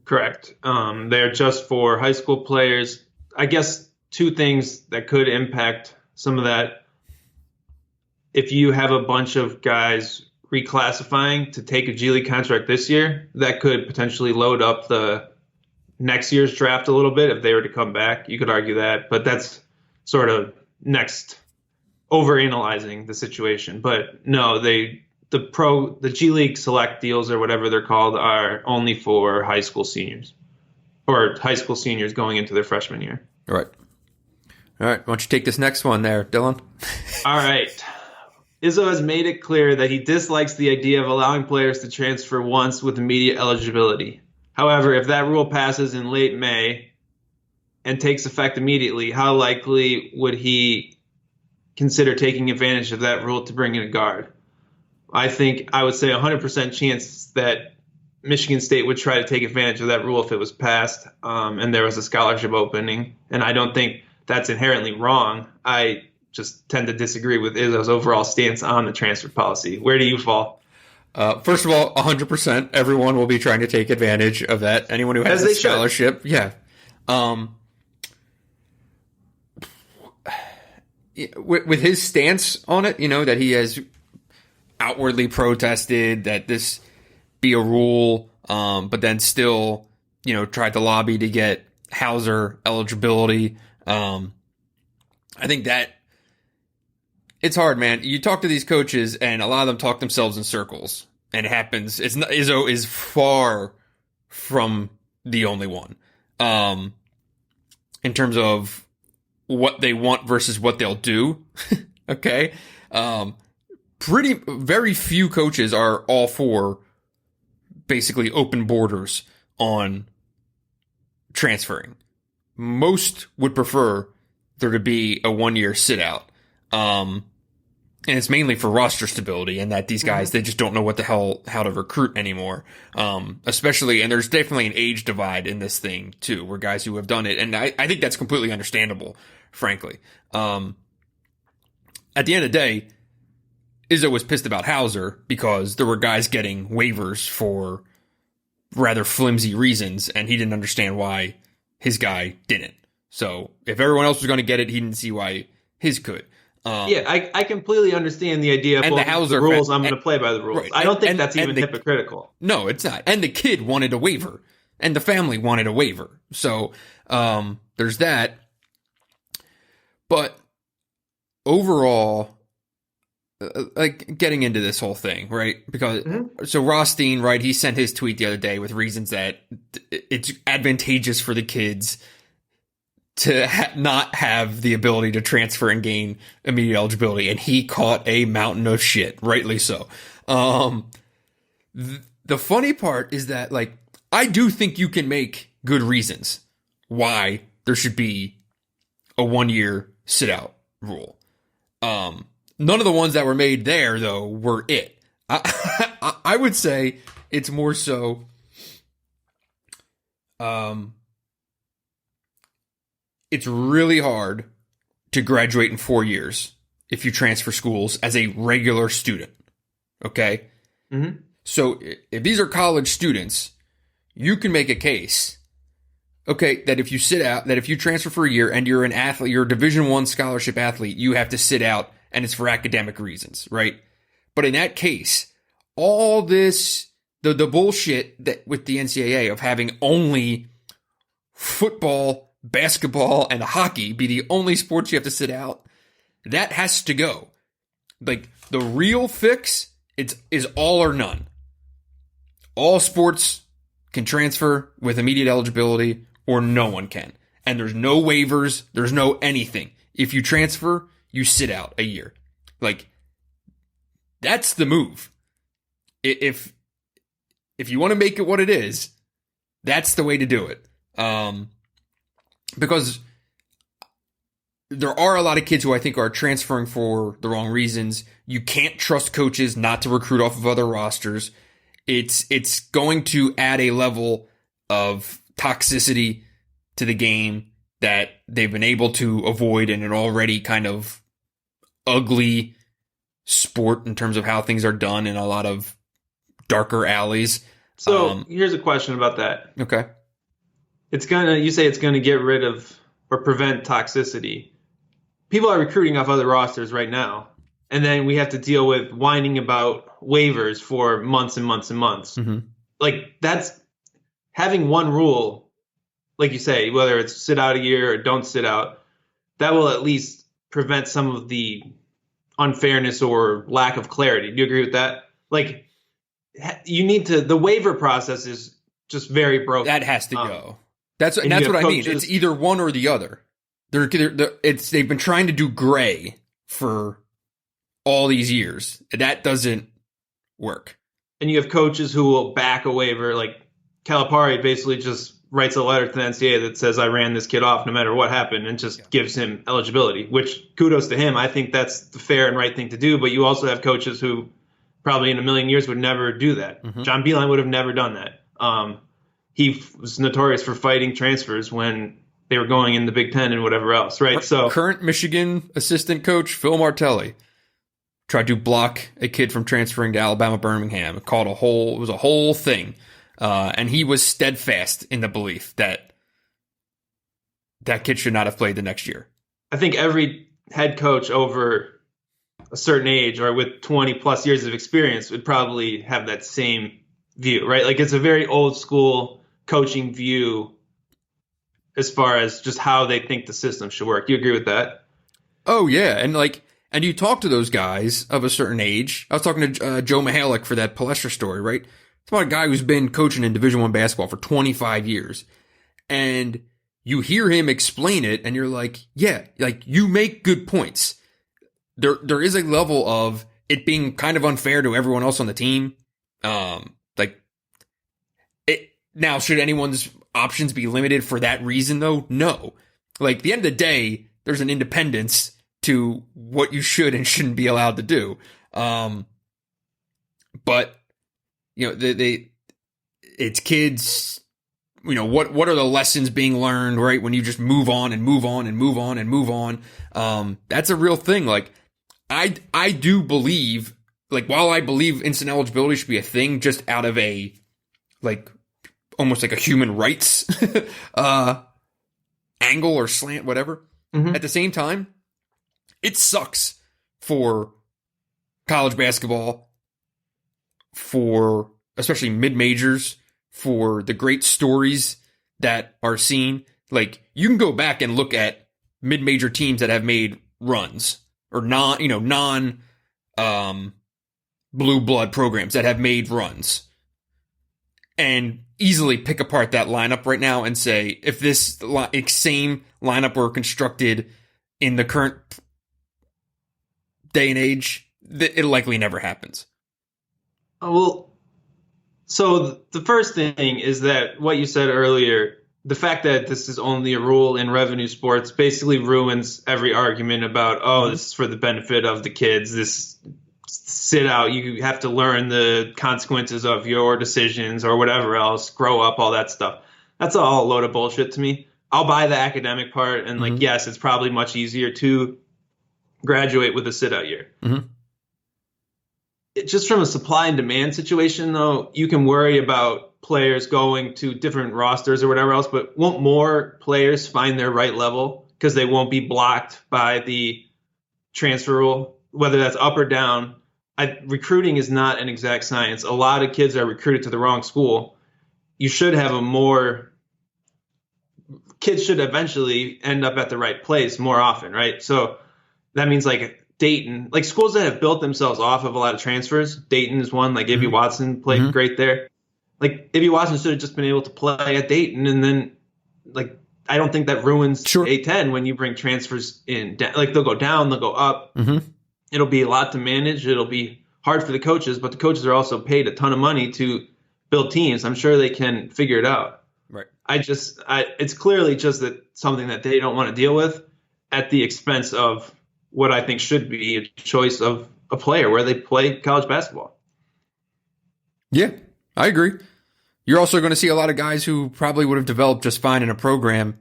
Correct. They're just for high school players. I guess 2 things that could impact some of that. If you have a bunch of guys reclassifying to take a G League contract this year, that could potentially load up the next year's draft a little bit if they were to come back. You could argue that, but that's sort of next overanalyzing the situation. But no, the G League select deals or whatever they're called are only for high school seniors or high school seniors going into their freshman year. All right. Why don't you take this next one there, Dylan? All right. Izzo has made it clear that he dislikes the idea of allowing players to transfer once with immediate eligibility. However, if that rule passes in late May and takes effect immediately, how likely would he consider taking advantage of that rule to bring in a guard? I think I would say 100% chance that Michigan State would try to take advantage of that rule if it was passed and there was a scholarship opening. And I don't think that's inherently wrong. I just tend to disagree with Izzo's overall stance on the transfer policy. Where do you fall? First of all, 100%, everyone will be trying to take advantage of that. Anyone who has a scholarship. Yeah. With his stance on it, that he has outwardly protested that this be a rule, but then still, tried to lobby to get Hauser eligibility. I think that it's hard, man. You talk to these coaches, and a lot of them talk themselves in circles, and it happens. Izzo is far from the only one in terms of what they want versus what they'll do. Okay, very few coaches are all for basically open borders on transferring. Most would prefer there to be a 1-year sit out. And it's mainly for roster stability and that these guys, they just don't know what the hell, how to recruit anymore. Especially, and there's definitely an age divide in this thing too, where guys who have done it, and I think that's completely understandable, frankly. At the end of the day, Izzo was pissed about Hauser because there were guys getting waivers for rather flimsy reasons, and he didn't understand why his guy didn't. So if everyone else was going to get it, he didn't see why his could. I completely understand the idea of the rules. I'm going to play by the rules. Right. I don't think that's even hypocritical. No, it's not. And the kid wanted a waiver, and the family wanted a waiver. So there's that. But overall, like getting into this whole thing, right? Because so Rothstein, right? He sent his tweet the other day with reasons that it's advantageous for the kids to not have the ability to transfer and gain immediate eligibility, and he caught a mountain of shit, rightly so. The funny part is that, like, I do think you can make good reasons why there should be a 1-year sit-out rule. None of the ones that were made there, though, were it. I would say it's more so it's really hard to graduate in 4 years if you transfer schools as a regular student. Okay? Mm-hmm. So if these are college students, you can make a case, okay, that if you sit out, that if you transfer for a year and you're an athlete, you're a Division I scholarship athlete, you have to sit out and it's for academic reasons, right? But in that case, all this, the bullshit that with the NCAA of having only football, basketball, and hockey be the only sports you have to sit out, that has to go. Like, the real fix is all or none. All sports can transfer with immediate eligibility, or no one can. And there's no waivers, there's no anything. If you transfer, you sit out a year. Like, that's the move. If you want to make it what it is, that's the way to do it. Because there are a lot of kids who I think are transferring for the wrong reasons. You can't trust coaches not to recruit off of other rosters. It's going to add a level of toxicity to the game that they've been able to avoid in an already kind of ugly sport in terms of how things are done in a lot of darker alleys. So here's a question about that. Okay. You say it's gonna get rid of or prevent toxicity. People are recruiting off other rosters right now, and then we have to deal with whining about waivers for months and months and months. Mm-hmm. Like, that's having one rule, like you say, whether it's sit out a year or don't sit out, that will at least prevent some of the unfairness or lack of clarity. Do you agree with that? Like, you need to, the waiver process is just very broken. That has to go. That's what I mean. It's either one or the other. They've been trying to do gray for all these years. That doesn't work. And you have coaches who will back a waiver. Like Calipari basically just writes a letter to the NCAA that says, I ran this kid off no matter what happened, and just gives him eligibility, which kudos to him. I think that's the fair and right thing to do. But you also have coaches who probably in a million years would never do that. Mm-hmm. John Beilein would have never done that. He was notorious for fighting transfers when they were going in the Big Ten and whatever else, right? So current Michigan assistant coach Phil Martelli tried to block a kid from transferring to Alabama Birmingham. It was a whole thing. And he was steadfast in the belief that that kid should not have played the next year. I think every head coach over a certain age or with 20 plus years of experience would probably have that same view, right? Like, it's a very old school coaching view as far as just how they think the system should work. Do you agree with that? Oh yeah. And you talk to those guys of a certain age. I was talking to Joe Mihalik for that Palestra story, right? It's about a guy who's been coaching in Division I basketball for 25 years. And you hear him explain it and you're like, yeah, like, you make good points. There is a level of it being kind of unfair to everyone else on the team. Now, should anyone's options be limited for that reason, though? No. Like, at the end of the day, there's an independence to what you should and shouldn't be allowed to do. But, you know, it's kids, you know, what are the lessons being learned, right? When you just move on and move on and move on and move on. That's a real thing. Like, I do believe, like, while I believe instant eligibility should be a thing just out of a, like, almost like a human rights angle or slant, whatever. At the same time, it sucks for college basketball, for especially mid-majors, for the great stories that are seen. Like, you can go back and look at mid-major teams that have made runs, or non blue blood programs that have made runs, and easily pick apart that lineup right now and say, if this same lineup were constructed in the current day and age, it likely never happens. Well, so the first thing is that what you said earlier, the fact that this is only a rule in revenue sports basically ruins every argument about, this is for the benefit of the kids. This sit out, you have to learn the consequences of your decisions or whatever else, grow up, all that stuff. That's all a load of bullshit to me. I'll buy the academic part, and yes, it's probably much easier to graduate with a sit out year. Just from a supply and demand situation, though, you can worry about players going to different rosters or whatever else, but won't more players find their right level because they won't be blocked by the transfer rule, whether that's up or down? Recruiting is not an exact science. A lot of kids are recruited to the wrong school. You should have kids should eventually end up at the right place more often, right? So that means like Dayton, like schools that have built themselves off of a lot of transfers. Dayton is one, like Ivy Watson played great there. Like Ivy Watson should have just been able to play at Dayton, and then like I don't think that ruins A10 when you bring transfers in. Like they'll go down, they'll go up. It'll be a lot to manage. It'll be hard for the coaches, but the coaches are also paid a ton of money to build teams. I'm sure they can figure it out. Right. It's clearly just something that they don't want to deal with at the expense of what I think should be a choice of a player where they play college basketball. Yeah, I agree. You're also going to see a lot of guys who probably would have developed just fine in a program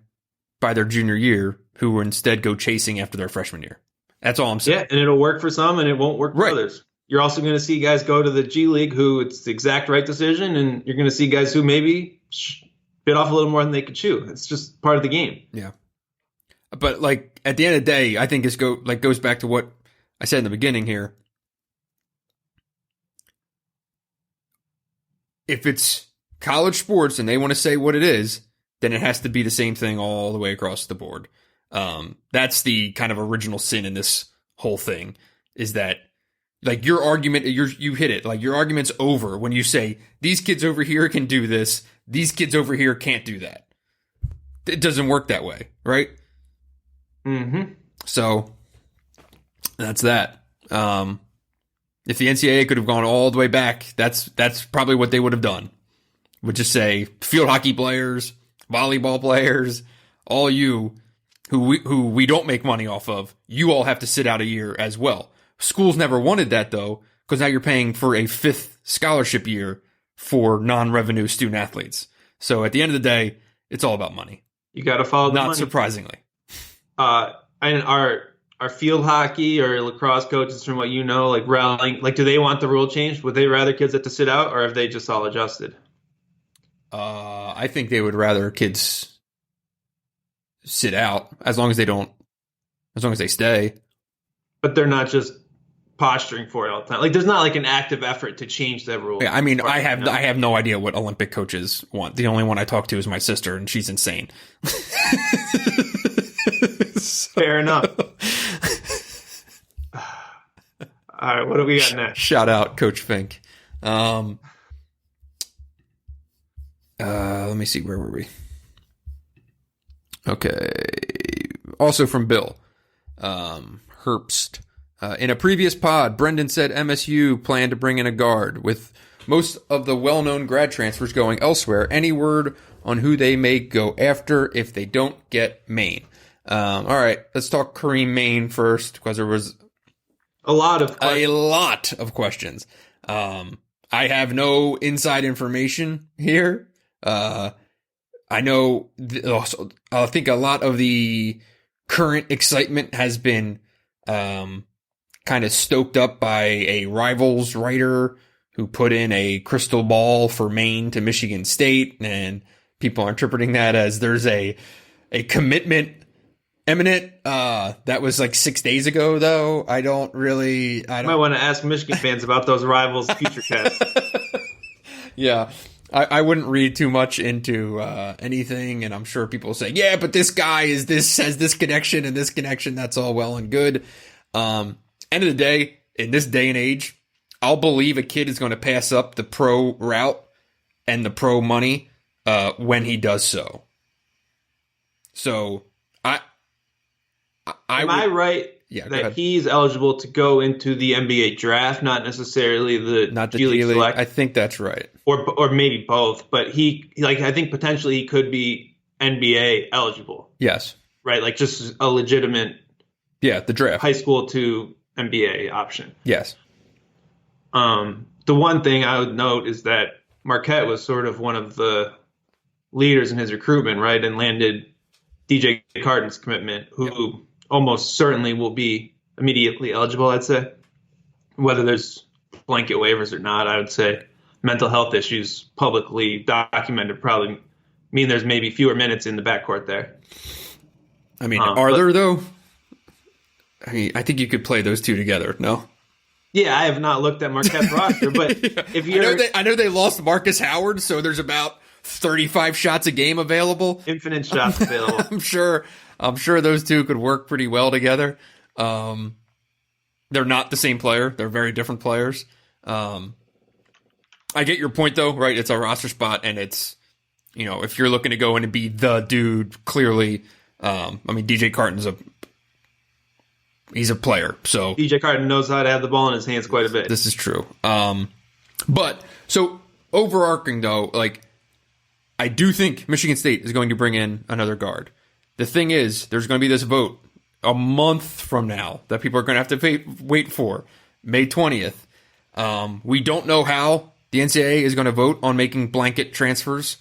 by their junior year who will instead go chasing after their freshman year. That's all I'm saying. Yeah, and it'll work for some and it won't work for others. You're also going to see guys go to the G League who it's the exact right decision, and you're going to see guys who maybe bit off a little more than they could chew. It's just part of the game. Yeah. But like at the end of the day, I think this goes back to what I said in the beginning here. If it's college sports and they want to say what it is, then it has to be the same thing all the way across the board. That's the kind of original sin in this whole thing, is that like your argument, you hit it. Like your argument's over when you say these kids over here can do this, these kids over here can't do that. It doesn't work that way, right? So that's that. If the NCAA could have gone all the way back, that's probably what they would have done. Would just say field hockey players, volleyball players, all you who we don't make money off of, you all have to sit out a year as well. Schools never wanted that though, because now you're paying for a 5th scholarship year for non-revenue student athletes. So at the end of the day, it's all about money. You got to follow the money. Not surprisingly. And our field hockey or lacrosse coaches, from what you know, like rallying, like do they want the rule changed? Would they rather kids have to sit out, or have they just all adjusted? I think they would rather kids sit out as long as they stay. But they're not just posturing for it all the time. Like there's not like an active effort to change that rule. Yeah, I mean, I have no idea what Olympic coaches want. The only one I talk to is my sister, and she's insane. Fair enough. All right, what do we got next? Shout out Coach Fink. Let me see, where were we? Okay. Also from Bill Herbst. In a previous pod, Brendan said MSU planned to bring in a guard, with most of the well-known grad transfers going elsewhere. Any word on who they may go after if they don't get Maine? All right, let's talk Karim Mane first, because there was a lot of questions. I have no inside information here. I know. I think a lot of the current excitement has been kind of stoked up by a Rivals writer who put in a crystal ball for Maine to Michigan State, and people are interpreting that as there's a a commitment imminent. That was like 6 days ago, though. I might want to ask Michigan fans about those rivals future casts. Yeah. I wouldn't read too much into anything, and I'm sure people will say, yeah, but this guy has this connection and this connection. That's all well and good. End of the day, in this day and age, I'll believe a kid is going to pass up the pro route and the pro money when he does so. So, Am I right that he's eligible to go into the NBA draft, not necessarily the G League select? I think that's right. Or maybe both, but I think potentially he could be NBA eligible. Yes. Right, like just a legitimate the draft. High school to NBA option. Yes. The one thing I would note is that Marquette was sort of one of the leaders in his recruitment, right, and landed DJ Carton's commitment, who almost certainly will be immediately eligible, I'd say. Whether there's blanket waivers or not, I would say mental health issues publicly documented probably mean there's maybe fewer minutes in the backcourt there. I mean, are there, though? I mean, I think you could play those two together, no? Yeah, I have not looked at Marquette's roster, but if you're... I know they lost Marcus Howard, so there's about 35 shots a game available. Infinite shots available. I'm sure those two could work pretty well together. They're not the same player. They're very different players. I get your point, though, right? It's a roster spot, and it's, if you're looking to go in and be the dude, clearly, DJ Carton's he's a player. So DJ Carton knows how to have the ball in his hands quite a bit. This is true. But so overarching, though, I do think Michigan State is going to bring in another guard. The thing is, there's going to be this vote a month from now that people are going to have to wait for, May 20th. We don't know how the NCAA is going to vote on making blanket transfers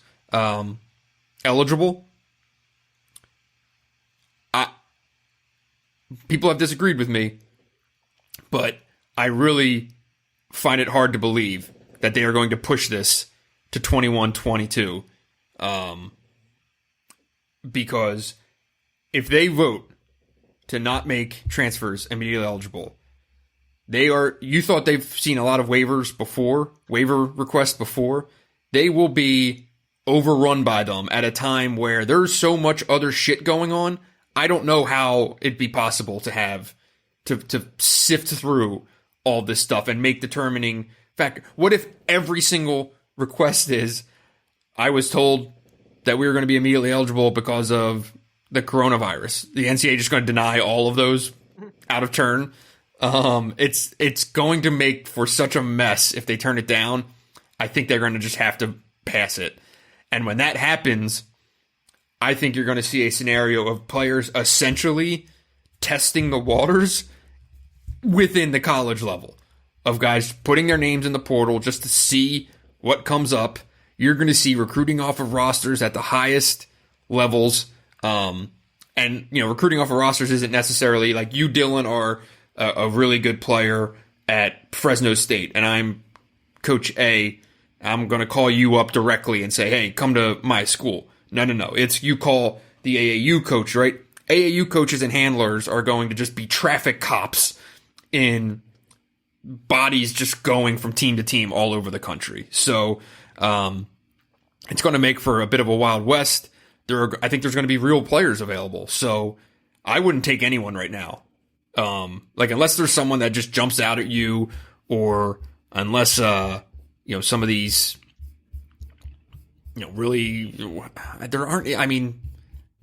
eligible. People have disagreed with me, but I really find it hard to believe that they are going to push this to 21-22. Because if they vote to not make transfers immediately eligible, you thought they've seen a lot of waiver requests before. They will be overrun by them at a time where there's so much other shit going on. I don't know how it'd be possible to have to sift through all this stuff and make determining factor. What if every single request is, I was told that we were going to be immediately eligible because of the coronavirus? The NCAA just going to deny all of those out of turn. It's going to make for such a mess if they turn it down. I think they're going to just have to pass it. And when that happens, I think you're going to see a scenario of players essentially testing the waters within the college level, of guys putting their names in the portal just to see what comes up. You're going to see recruiting off of rosters at the highest levels. And, recruiting off of rosters isn't necessarily like you, Dylan, are a really good player at Fresno State, and I'm Coach A. I'm going to call you up directly and say, hey, come to my school. No. It's you call the AAU coach, right? AAU coaches and handlers are going to just be traffic cops in bodies just going from team to team all over the country. So it's going to make for a bit of a Wild West. I think there's going to be real players available. So I wouldn't take anyone right now. Unless there's someone that just jumps out at you, or unless, some of these, really, there aren't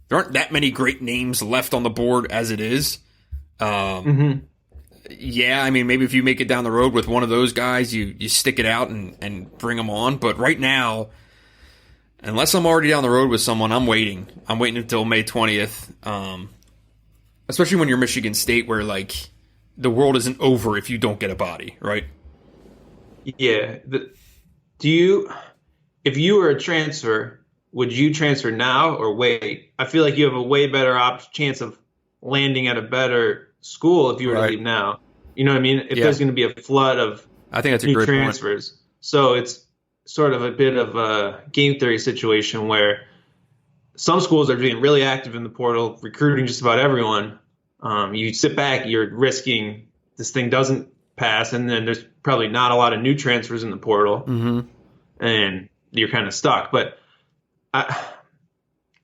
that many great names left on the board as it is. Yeah, maybe if you make it down the road with one of those guys, you stick it out and bring them on. But right now, unless I'm already down the road with someone, I'm waiting. I'm waiting until May 20th. Especially when you're Michigan State, where the world isn't over if you don't get a body, right? Yeah. If you were a transfer, would you transfer now or wait? I feel like you have a way better chance of landing at a better school if you were to leave now. You know what I mean? If there's going to be a flood of I think that's a new great transfers. Point. So it's sort of a bit of a game theory situation where some schools are being really active in the portal, recruiting just about everyone. You sit back, you're risking this thing doesn't pass, and then there's probably not a lot of new transfers in the portal, and you're kind of stuck. But I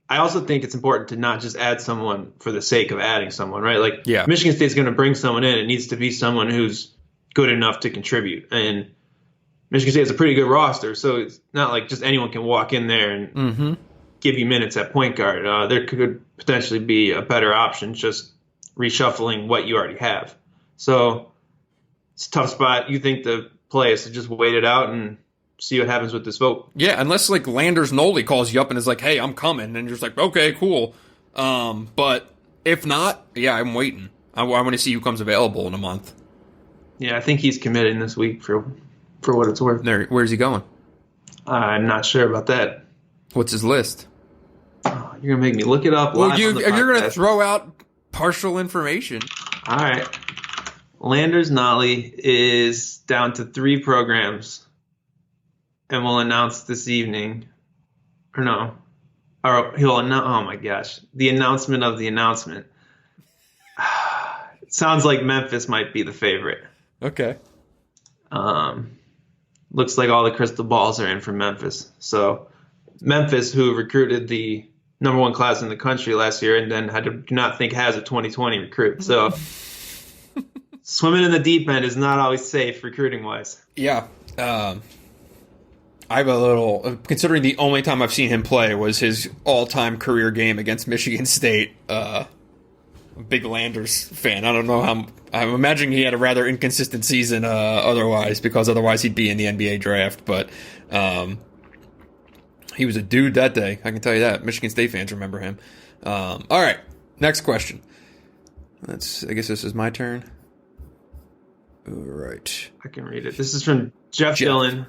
also think it's important to not just add someone for the sake of adding someone, right? Like, Michigan State's going to bring someone in. It needs to be someone who's good enough to contribute. And Michigan State has a pretty good roster, so it's not like just anyone can walk in there and give you minutes at point guard. There could potentially be a better option just reshuffling what you already have. So it's a tough spot. You think the play is to just wait it out and see what happens with this vote. Yeah, unless like Landers Noli calls you up and is like, hey, I'm coming. And you're just like, okay, cool. But if not, yeah, I'm waiting. I want to see who comes available in a month. Yeah, I think he's committing this week for what it's worth. Where's he going? I'm not sure about that. What's his list? Oh, you're going to make me look it up. Well, you're going to throw out partial information. All right. Landers Nolly is down to 3 programs. And we'll announce this evening, or no, or he'll announce. Oh my gosh, the announcement of the announcement. It sounds like Memphis might be the favorite. Okay. Looks like all the crystal balls are in for Memphis. So Memphis, who recruited the number 1 class in the country last year, and then do not think has a 2020 recruit. So swimming in the deep end is not always safe recruiting wise. Yeah. I have a little, considering the only time I've seen him play was his all-time career game against Michigan State. A big Landers fan. I don't know how, I'm imagining he had a rather inconsistent season otherwise, because otherwise he'd be in the NBA draft. But he was a dude that day, I can tell you that. Michigan State fans remember him. All right, next question. I guess this is my turn. All right. I can read it. This is from Jeff Dillon.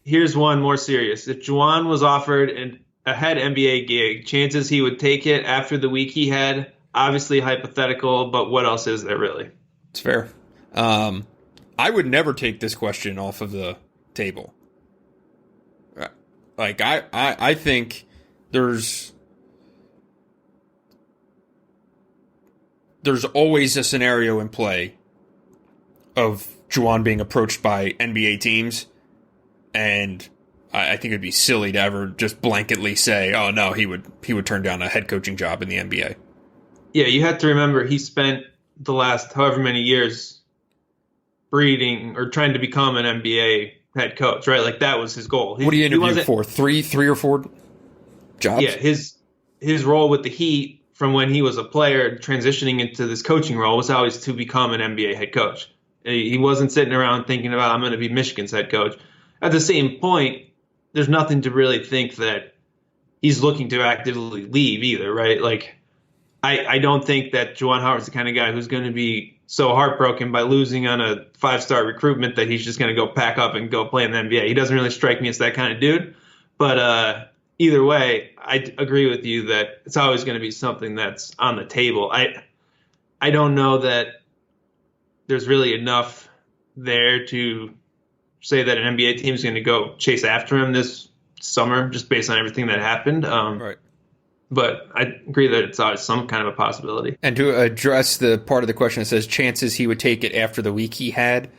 Here's one more serious. If Juwan was offered a head NBA gig, chances he would take it after the week he had? Obviously hypothetical, but what else is there really? It's fair. I would never take this question off of the table. Like, I think there's always a scenario in play of Juwan being approached by NBA teams. And I think it'd be silly to ever just blanketly say, "Oh no, he would turn down a head coaching job in the NBA." Yeah, you have to remember he spent the last however many years breeding or trying to become an NBA head coach, right? Like that was his goal. What do you interview for? Three or four jobs? Yeah, his role with the Heat from when he was a player transitioning into this coaching role was always to become an NBA head coach. He wasn't sitting around thinking about, I'm going to be Michigan's head coach. At the same point, there's nothing to really think that he's looking to actively leave either, right? Like, I don't think that Juwan Howard's the kind of guy who's going to be so heartbroken by losing on a 5-star recruitment that he's just going to go pack up and go play in the NBA. He doesn't really strike me as that kind of dude. But either way, I agree with you that it's always going to be something that's on the table. I don't know that there's really enough there to say that an NBA team is going to go chase after him this summer just based on everything that happened. Right. But I agree that it's always some kind of a possibility. And to address the part of the question that says chances he would take it after the week he had,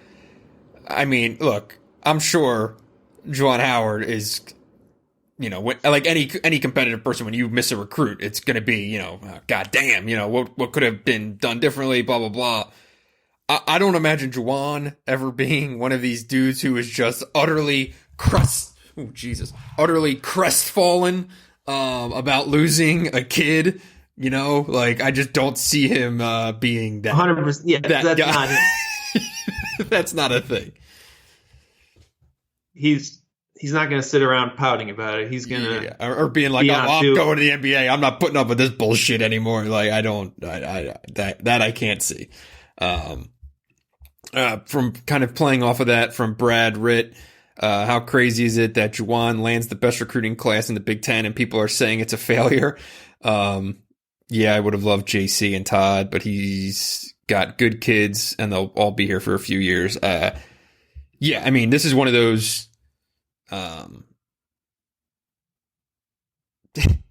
I mean, look, I'm sure Juwan Howard is, like any competitive person, when you miss a recruit, it's going to be, God damn, what could have been done differently, blah, blah, blah. I don't imagine Juwan ever being one of these dudes who is just utterly crestfallen about losing a kid. Like I just don't see him being that. 100%. Yeah, that's guy. not him. That's not a thing. He's not going to sit around pouting about it. He's going to or being like, I'm going to the NBA. I'm not putting up with this bullshit anymore. Like I can't see. From kind of playing off of that from Brad Ritt, how crazy is it that Juwan lands the best recruiting class in the Big Ten and people are saying it's a failure? Yeah, I would have loved JC and Todd, but he's got good kids and they'll all be here for a few years. Yeah, I mean, this is one of those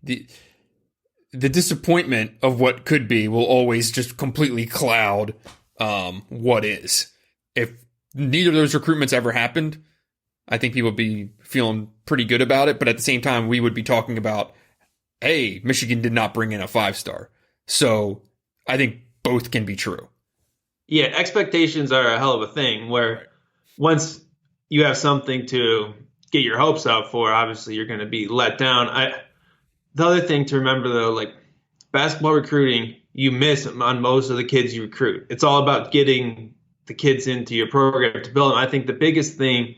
the disappointment of what could be will always just completely cloud what is. If neither of those recruitments ever happened, I think people would be feeling pretty good about it. But at the same time, we would be talking about, hey, Michigan did not bring in a 5-star. So I think both can be true. Yeah, expectations are a hell of a thing where once you have something to get your hopes up for, obviously you're going to be let down. The other thing to remember, though, like basketball recruiting, you miss on most of the kids you recruit. It's all about getting the kids into your program to build them. I think the biggest thing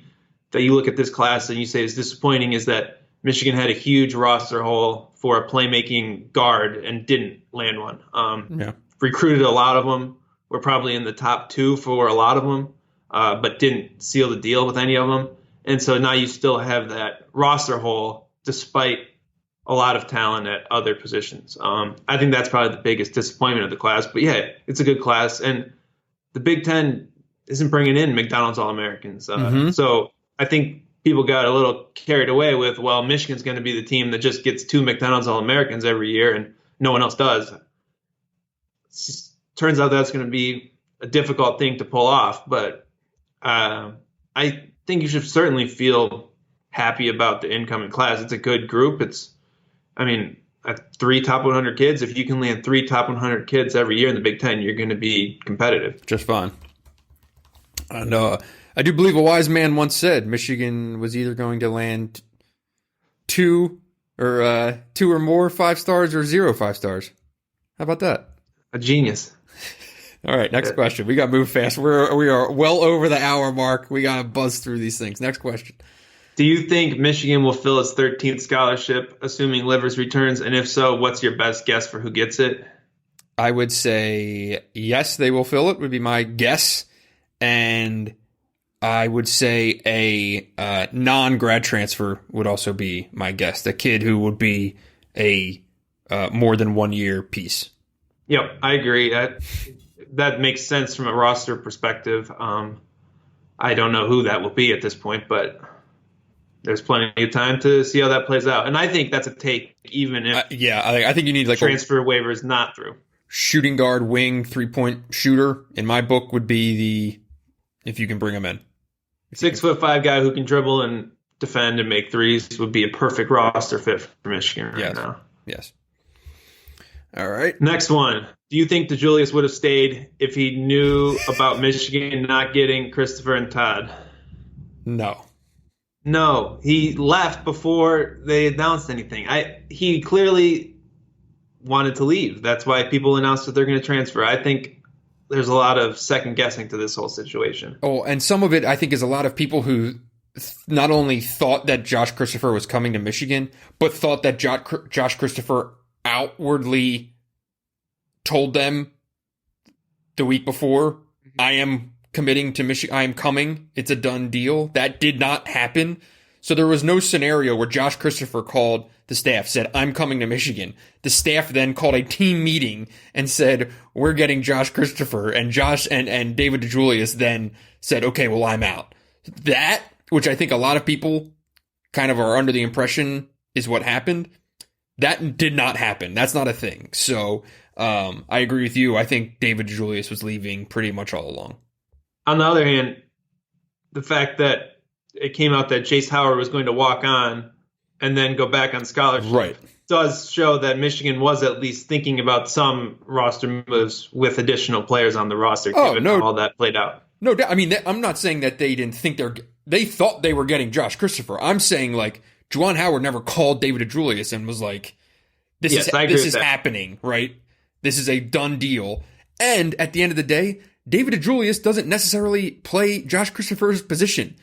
that you look at this class and you say is disappointing is that Michigan had a huge roster hole for a playmaking guard and didn't land one. Recruited a lot of them. We're probably in the top 2 for a lot of them, but didn't seal the deal with any of them. And so now you still have that roster hole despite a lot of talent at other positions. I think that's probably the biggest disappointment of the class. But yeah, it's a good class. And the Big Ten isn't bringing in McDonald's All-Americans. So I think people got a little carried away with, well, Michigan's going to be the team that just gets 2 McDonald's All-Americans every year and no one else does. Turns out that's going to be a difficult thing to pull off, but I think you should certainly feel happy about the incoming class. It's a good group. At 3 top 100 kids, if you can land 3 top 100 kids every year in the Big Ten, you're going to be competitive. Just fine. And I do believe a wise man once said Michigan was either going to land 2 or more 5-stars or 0 5-stars. How about that? A genius. All right, next question. We got to move fast. We are well over the hour mark. We got to buzz through these things. Next question. Do you think Michigan will fill its 13th scholarship, assuming Livers returns? And if so, what's your best guess for who gets it? I would say yes, they will fill it, would be my guess. And I would say a non-grad transfer would also be my guess. The kid who would be a more than 1 year piece. Yep, I agree. That makes sense from a roster perspective. I don't know who that will be at this point, but there's plenty of time to see how that plays out. And I think that's a take, even if I think you need like transfer waivers not through. Shooting guard, wing, 3-point shooter, in my book, would be if you can bring him in. 6'5" guy who can dribble and defend and make threes would be a perfect roster fit for Michigan right now. Yes. All right. Next one. Do you think DeJulius would have stayed if he knew about Michigan not getting Christopher and Todd? No, he left before they announced anything. He clearly wanted to leave. That's why people announced that they're going to transfer. I think there's a lot of second guessing to this whole situation. Oh, and some of it I think is a lot of people who not only thought that Josh Christopher was coming to Michigan, but thought that Josh Christopher outwardly told them the week before, I am committing to Michigan. I am coming. It's a done deal. That did not happen. So there was no scenario where Josh Christopher called the staff, said, I'm coming to Michigan. The staff then called a team meeting and said, we're getting Josh Christopher. And Josh and David DeJulius then said, okay, well, I'm out. That, which I think a lot of people kind of are under the impression is what happened, that did not happen. That's not a thing. So I agree with you. I think David DeJulius was leaving pretty much all along. On the other hand, the fact that it came out that Chase Howard was going to walk on and then go back on scholarship does show that Michigan was at least thinking about some roster moves with additional players on the roster, given how all that played out. No, I mean, I'm not saying that they didn't think they thought they were getting Josh Christopher. I'm saying, like, Juwan Howard never called David DeJulius and was like, this is happening, right? This is a done deal. And at the end of the day, David DeJulius doesn't necessarily play Josh Christopher's position.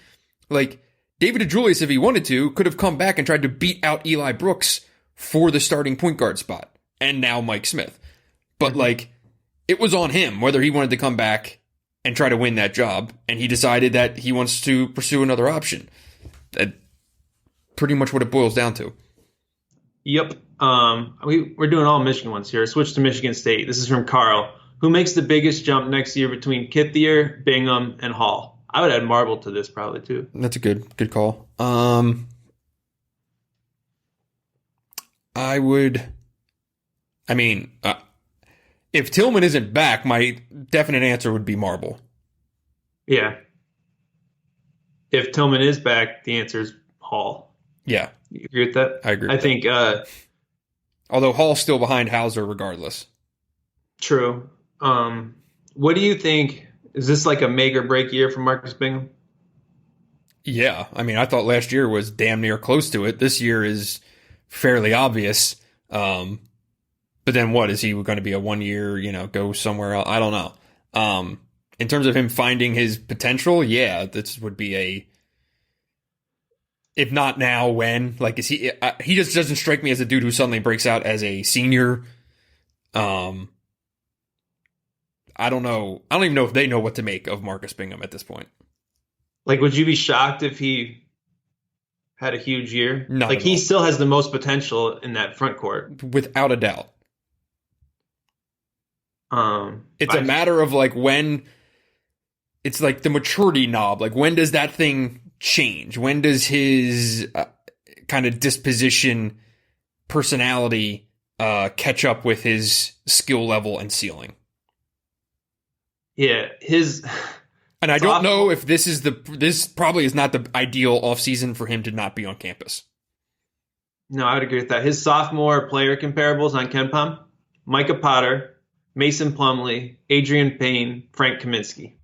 Like, David DeJulius, if he wanted to, could have come back and tried to beat out Eli Brooks for the starting point guard spot. And now Mike Smith. But, like, it was on him whether he wanted to come back and try to win that job. And he decided that he wants to pursue another option. That's pretty much what it boils down to. Yep. We're doing all Michigan ones here. Switch to Michigan State. This is from Carl. Who makes the biggest jump next year between Kithier, Bingham, and Hall? I would add Marble to this probably too. That's a good call. If Tillman isn't back, my definite answer would be Marble. Yeah. If Tillman is back, the answer is Hall. Yeah. You agree with that? I agree. I think. Although Hall's still behind Hauser regardless. True. What do you think? Is this like a make or break year for Marcus Bingham? Yeah. I mean, I thought last year was damn near close to it. This year is fairly obvious. But then what? Is he going to be a 1 year, go somewhere else? I don't know. In terms of him finding his potential, yeah, this would be if not now, when? Like, is he just doesn't strike me as a dude who suddenly breaks out as a senior. I don't know. I don't even know if they know what to make of Marcus Bingham at this point. Like, would you be shocked if he had a huge year? Not like, at he all. still has the most potential in that front court. Without a doubt. It's a matter of like when it's like the maturity knob. Like, when does that thing change? When does his kind of disposition, personality catch up with his skill level and ceiling? Yeah, and I don't know if this probably is not the ideal offseason for him to not be on campus. No, I would agree with that. His sophomore player comparables on KenPom: Micah Potter, Mason Plumlee, Adrian Payne, Frank Kaminsky.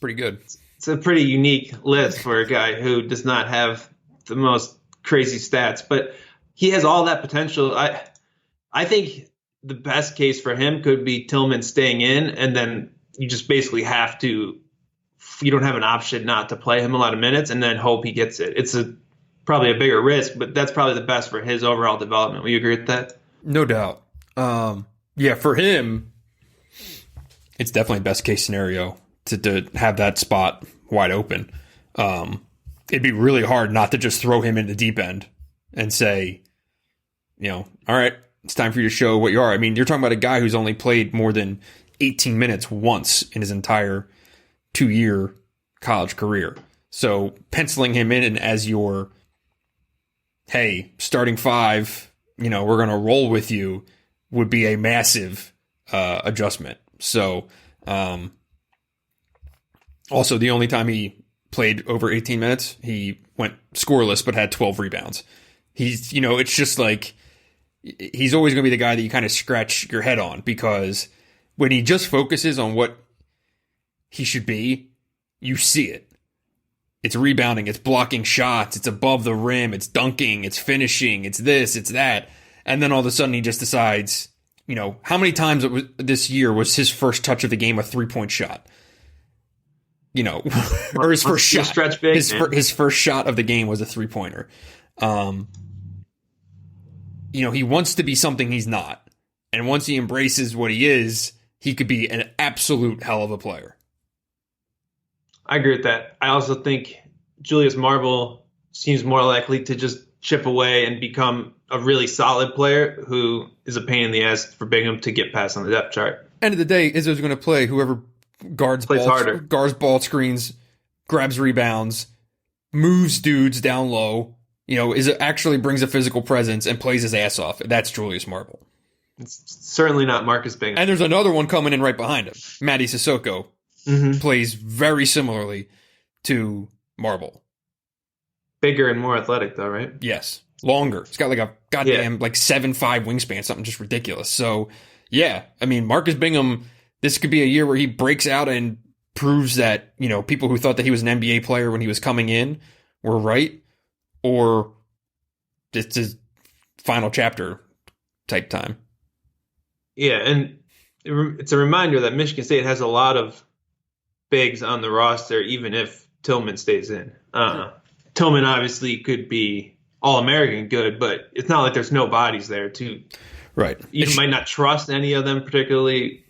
Pretty good. It's a pretty unique list for a guy who does not have the most crazy stats, but he has all that potential. I think the best case for him could be Tillman staying in, and then you just basically have to. You don't have an option not to play him a lot of minutes, and then hope he gets it. It's probably a bigger risk, but that's probably the best for his overall development. Will you agree with that? No doubt. Yeah, for him, it's definitely best case scenario to have that spot wide open. It'd be really hard not to just throw him in the deep end and say, all right, it's time for you to show what you are. I mean, you're talking about a guy who's only played more than 18 minutes once in his entire 2-year college career. So penciling him in as your, hey, starting five, we're going to roll with you would be a massive adjustment. So also the only time he played over 18 minutes, he went scoreless but had 12 rebounds. He's, it's just like he's always going to be the guy that you kind of scratch your head on, because when he just focuses on what he should be, you see it. It's rebounding, it's blocking shots, it's above the rim, it's dunking, it's finishing, it's this, it's that. And then all of a sudden he just decides, how many times this year was his first touch of the game a 3-point shot? Or his first shot. Stretch big, his first shot of the game was a 3-pointer. He wants to be something he's not. And once he embraces what he is, he could be an absolute hell of a player. I agree with that. I also think Julius Marble seems more likely to just chip away and become a really solid player who is a pain in the ass for Bingham to get past on the depth chart. End of the day, Izzo's going to play whoever guards ball screens, grabs rebounds, moves dudes down low, Izzo actually brings a physical presence and plays his ass off. That's Julius Marble. It's certainly not Marcus Bingham. And there's another one coming in right behind him. Matty Sissoko plays very similarly to Marble. Bigger and more athletic, though, right? Yes. Longer. He's got like a goddamn 7'5" wingspan, something just ridiculous. So, yeah. I mean, Marcus Bingham, this could be a year where he breaks out and proves that, people who thought that he was an NBA player when he was coming in were right. Or it's his final chapter type time. Yeah, and it's a reminder that Michigan State has a lot of bigs on the roster, even if Tillman stays in. Tillman obviously could be All-American good, but it's not like there's no bodies there too. Right. You might not trust any of them particularly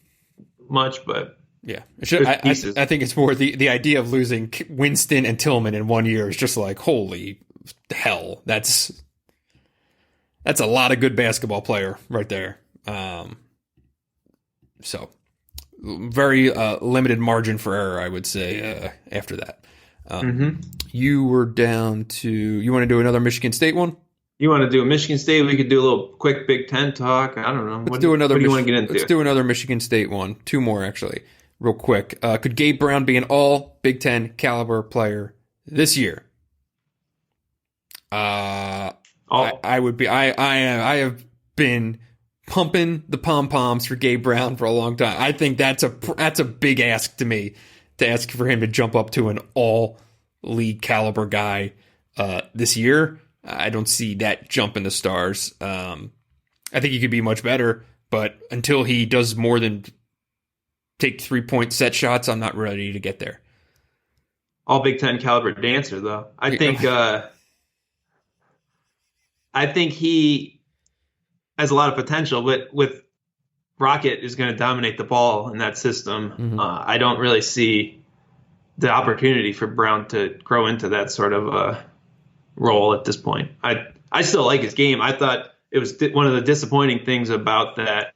much, but yeah, I think it's more the idea of losing Winston and Tillman in 1 year is just like, holy hell, that's a lot of good basketball player right there. So very limited margin for error, I would say, after that. You were down to, you want to do another Michigan State one? You want to do Michigan State? We could do a little quick Big Ten talk. I don't know. What do you want to get into? Let's do another Michigan State one. Two more, actually, real quick. Could Gabe Brown be an all Big Ten caliber player this year? I would be. I have been pumping the pom-poms for Gabe Brown for a long time. I think that's a big ask to me, to ask for him to jump up to an all league caliber guy this year. I don't see that jump in the stars. I think he could be much better, but until he does more than take 3-point set shots, I'm not ready to get there. All Big Ten caliber dancer, though. I think he has a lot of potential, but with Rocket is going to dominate the ball in that system. Mm-hmm. I don't really see the opportunity for Brown to grow into that sort of role at this point. I still like his game. I thought it was one of the disappointing things about that,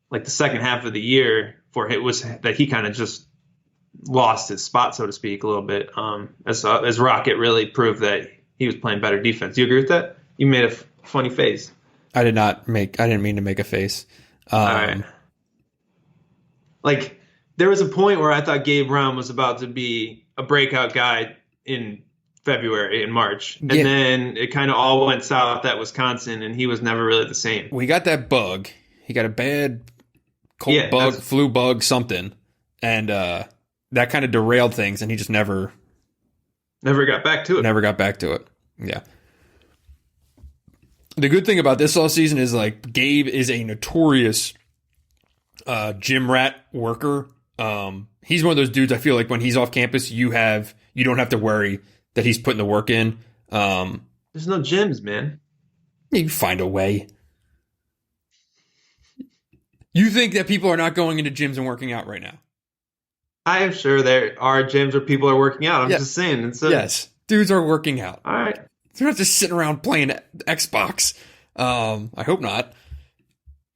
like the second half of the year for it, was that he kind of just lost his spot, so to speak, a little bit. As Rocket really proved that he was playing better defense. Do you agree with that? You made a funny face. I didn't mean to make a face. All right. Like, there was a point where I thought Gabe Brown was about to be a breakout guy in February and March. And then it kind of all went south at Wisconsin, and he was never really the same. We got that bug. He got a bad cold bug, flu bug, something. And that kind of derailed things, and he just never got back to it. Never got back to it. Yeah. The good thing about this all season is, like, Gabe is a notorious gym rat worker. He's one of those dudes, I feel like when he's off campus, you don't have to worry that he's putting the work in. There's no gyms, man. You find a way. You think that people are not going into gyms and working out right now? I am sure there are gyms where people are working out. I'm just saying. Yes, dudes are working out. All right. They're not just sitting around playing Xbox. I hope not.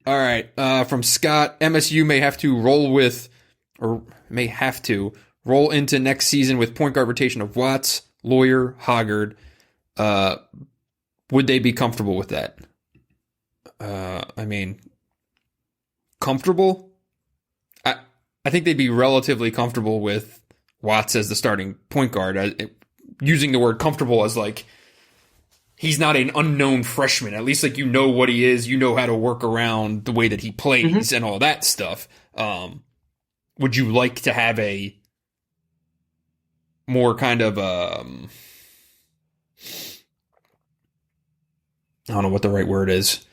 All right. From Scott, MSU may have to roll into next season with point guard rotation of Watts, Lawyer, Hoggard. Would they be comfortable with that? I mean, comfortable? I think they'd be relatively comfortable with Watts as the starting point guard. Using the word comfortable as, like, he's not an unknown freshman. At least, like, you know what he is. You know how to work around the way that he plays and all that stuff. Would you like to have a more kind of I don't know what the right word is.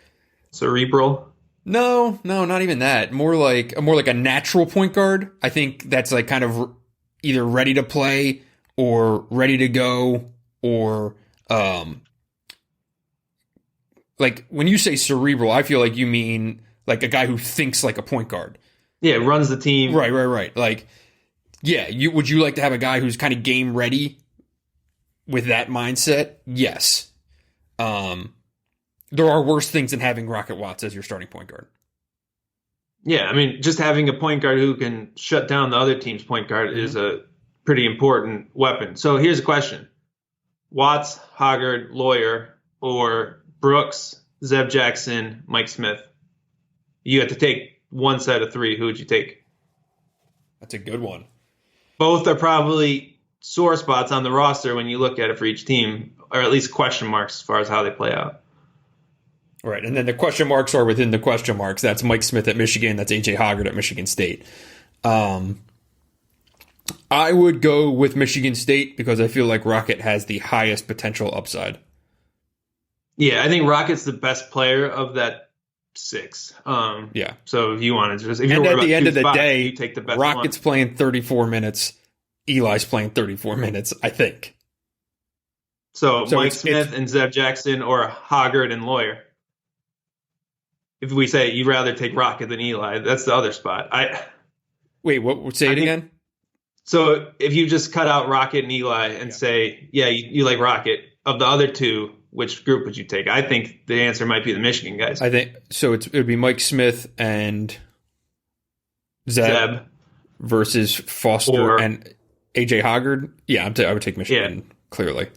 Cerebral? No, not even that. More like a natural point guard. I think that's, like, kind of either ready to play or ready to go, or like, when you say cerebral, I feel like you mean like a guy who thinks like a point guard. Yeah, runs the team. Right. Like, yeah, would you like to have a guy who's kind of game ready with that mindset? Yes. There are worse things than having Rocket Watts as your starting point guard. Yeah, I mean, just having a point guard who can shut down the other team's point guard is a pretty important weapon. So here's a question. Watts, Hoggard, Lawyer, or Brooks, Zeb Jackson, Mike Smith. You have to take one set of three. Who would you take? That's a good one. Both are probably sore spots on the roster when you look at it for each team, or at least question marks as far as how they play out. Right, and then the question marks are within the question marks. That's Mike Smith at Michigan. That's A.J. Hoggard at Michigan State. I would go with Michigan State because I feel like Rocket has the highest potential upside. Yeah, I think Rocket's the best player of that six. Yeah. So if you want to just, and at the end of the day, you take the best Rocket's playing 34 minutes. Eli's playing 34 minutes, I think. So Mike Smith and Zeb Jackson, or Hoggard and Lawyer. If we say you'd rather take Rocket than Eli, that's the other spot. Wait, what? Say it again. So if you just cut out Rocket and Eli and say, you like Rocket, of the other two, which group would you take? I think the answer might be the Michigan guys. I think so. It would be Mike Smith and Zeb versus Foster and AJ Hoggard. Yeah, I would take Michigan clearly.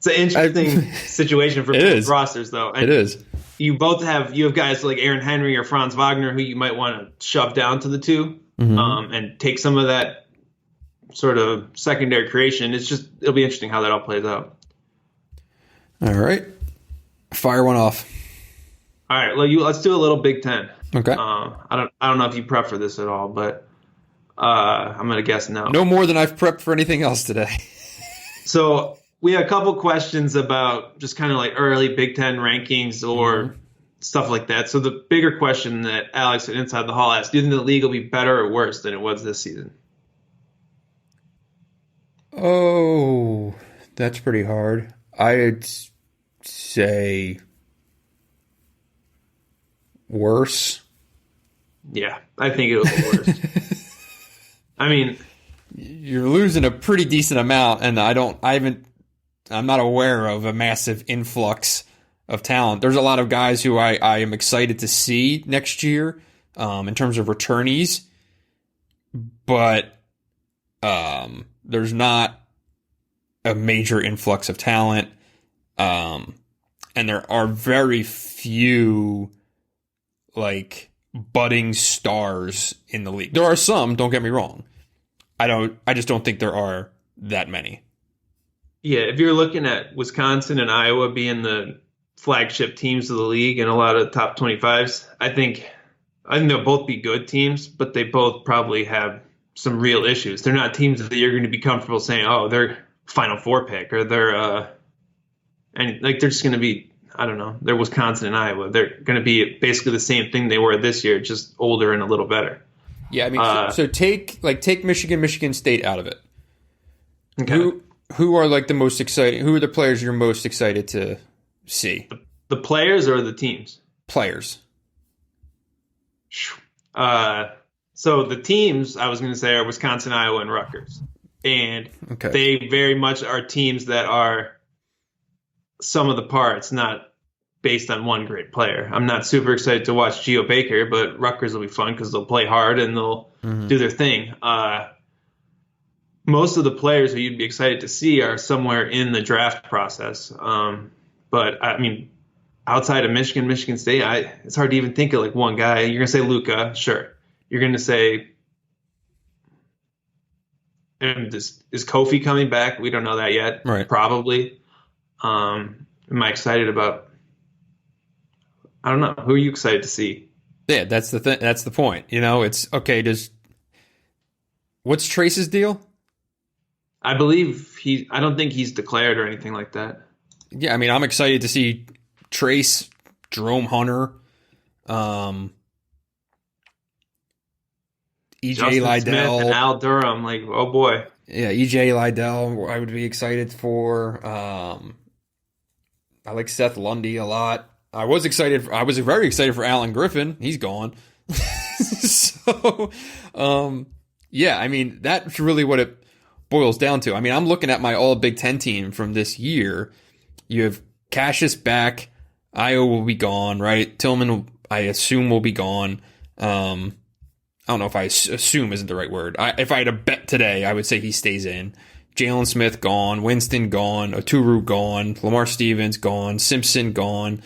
It's an interesting situation for both rosters, though. And it is. You have guys like Aaron Henry or Franz Wagner who you might want to shove down to the 2 and take some of that sort of secondary creation. It'll be interesting how that all plays out. All right. Fire one off. All right. Well, let's do a little Big Ten. Okay. I don't know if you prep for this at all, but I'm going to guess no. No more than I've prepped for anything else today. So we had a couple questions about just kind of like early Big Ten rankings or stuff like that. So the bigger question that Alex at Inside the Hall asked, do you think the league will be better or worse than it was this season? Oh, that's pretty hard. I'd say worse. Yeah, I think it'll be worse. I mean, you're losing a pretty decent amount, and I'm not aware of a massive influx of talent. There's a lot of guys who I am excited to see next year in terms of returnees, but there's not a major influx of talent, and there are very few like budding stars in the league. There are some, don't get me wrong. I just don't think there are that many. Yeah, if you're looking at Wisconsin and Iowa being the flagship teams of the league and a lot of top 25s, I think they'll both be good teams, but they both probably have some real issues. They're not teams that you're going to be comfortable saying, oh, they're Final Four pick, or they're just going to be, I don't know, they're Wisconsin and Iowa. They're going to be basically the same thing they were this year, just older and a little better. Yeah, I mean, so take Michigan State out of it. Okay. Who are like the most exciting? Who are the players you're most excited to see? The players or the teams? Players. So the teams I was going to say are Wisconsin, Iowa, and Rutgers, and they very much are teams that are some of the parts, not based on one great player. I'm not super excited to watch Geo Baker, but Rutgers will be fun because they'll play hard and they'll do their thing. Most of the players who you'd be excited to see are somewhere in the draft process. But I mean, outside of Michigan State, it's hard to even think of like one guy. You're going to say Luka, sure. You're going to say, is Kofi coming back? We don't know that yet. Right. Probably. Am I excited about? I don't know. Who are you excited to see? Yeah, that's the thing. That's the point. You know, it's okay. What's Trace's deal? I believe I don't think he's declared or anything like that. Yeah, I mean, I'm excited to see Trace, Jerome Hunter, E.J. Liddell, Smith and Al Durham. Like, oh boy. Yeah, E.J. Liddell, I would be excited for. I like Seth Lundy a lot. I was very excited for Alan Griffin. He's gone. So, yeah, I mean, that's really what it boils down to. I mean, I'm looking at my all Big Ten team from this year. You have Cassius back. Iowa will be gone, right? Tillman, I assume, will be gone. I don't know if assume isn't the right word. If I had a bet today, I would say he stays in. Jalen Smith gone. Winston gone. Oturu gone. Lamar Stevens gone. Simpson gone.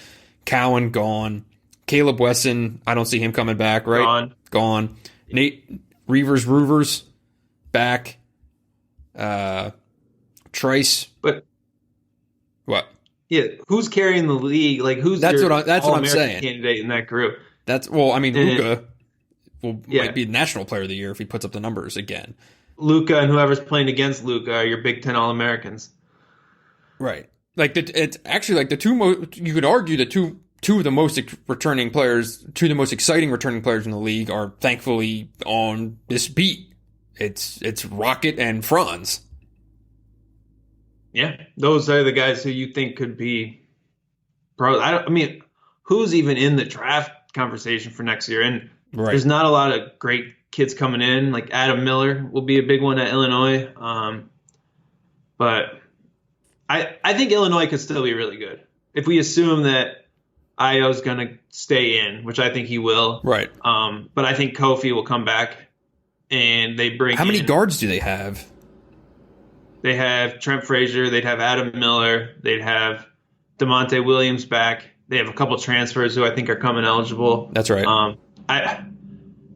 Cowan gone. Caleb Wesson, I don't see him coming back, right? Gone. Nate Reuvers back. Trice. But what? Yeah, who's carrying the league? Like, who's that's what I'm saying. Candidate in that group? Luka might be National Player of the Year if he puts up the numbers again. Luka and whoever's playing against Luka are your Big Ten All-Americans. Right. Like it's actually like the two most. You could argue that two of the most returning players, two of the most exciting returning players in the league are thankfully on this beat. It's Rocket and Franz. Yeah, those are the guys who you think could be pros. I mean, who's even in the draft conversation for next year? And there's not a lot of great kids coming in. Like Adam Miller will be a big one at Illinois. But I think Illinois could still be really good if we assume that Io's going to stay in, which I think he will. Right. But I think Kofi will come back, and they bring. How many guards do they have? They have Trent Frazier. They'd have Adam Miller. They'd have DeMonte Williams back. They have a couple transfers who I think are coming eligible. That's right.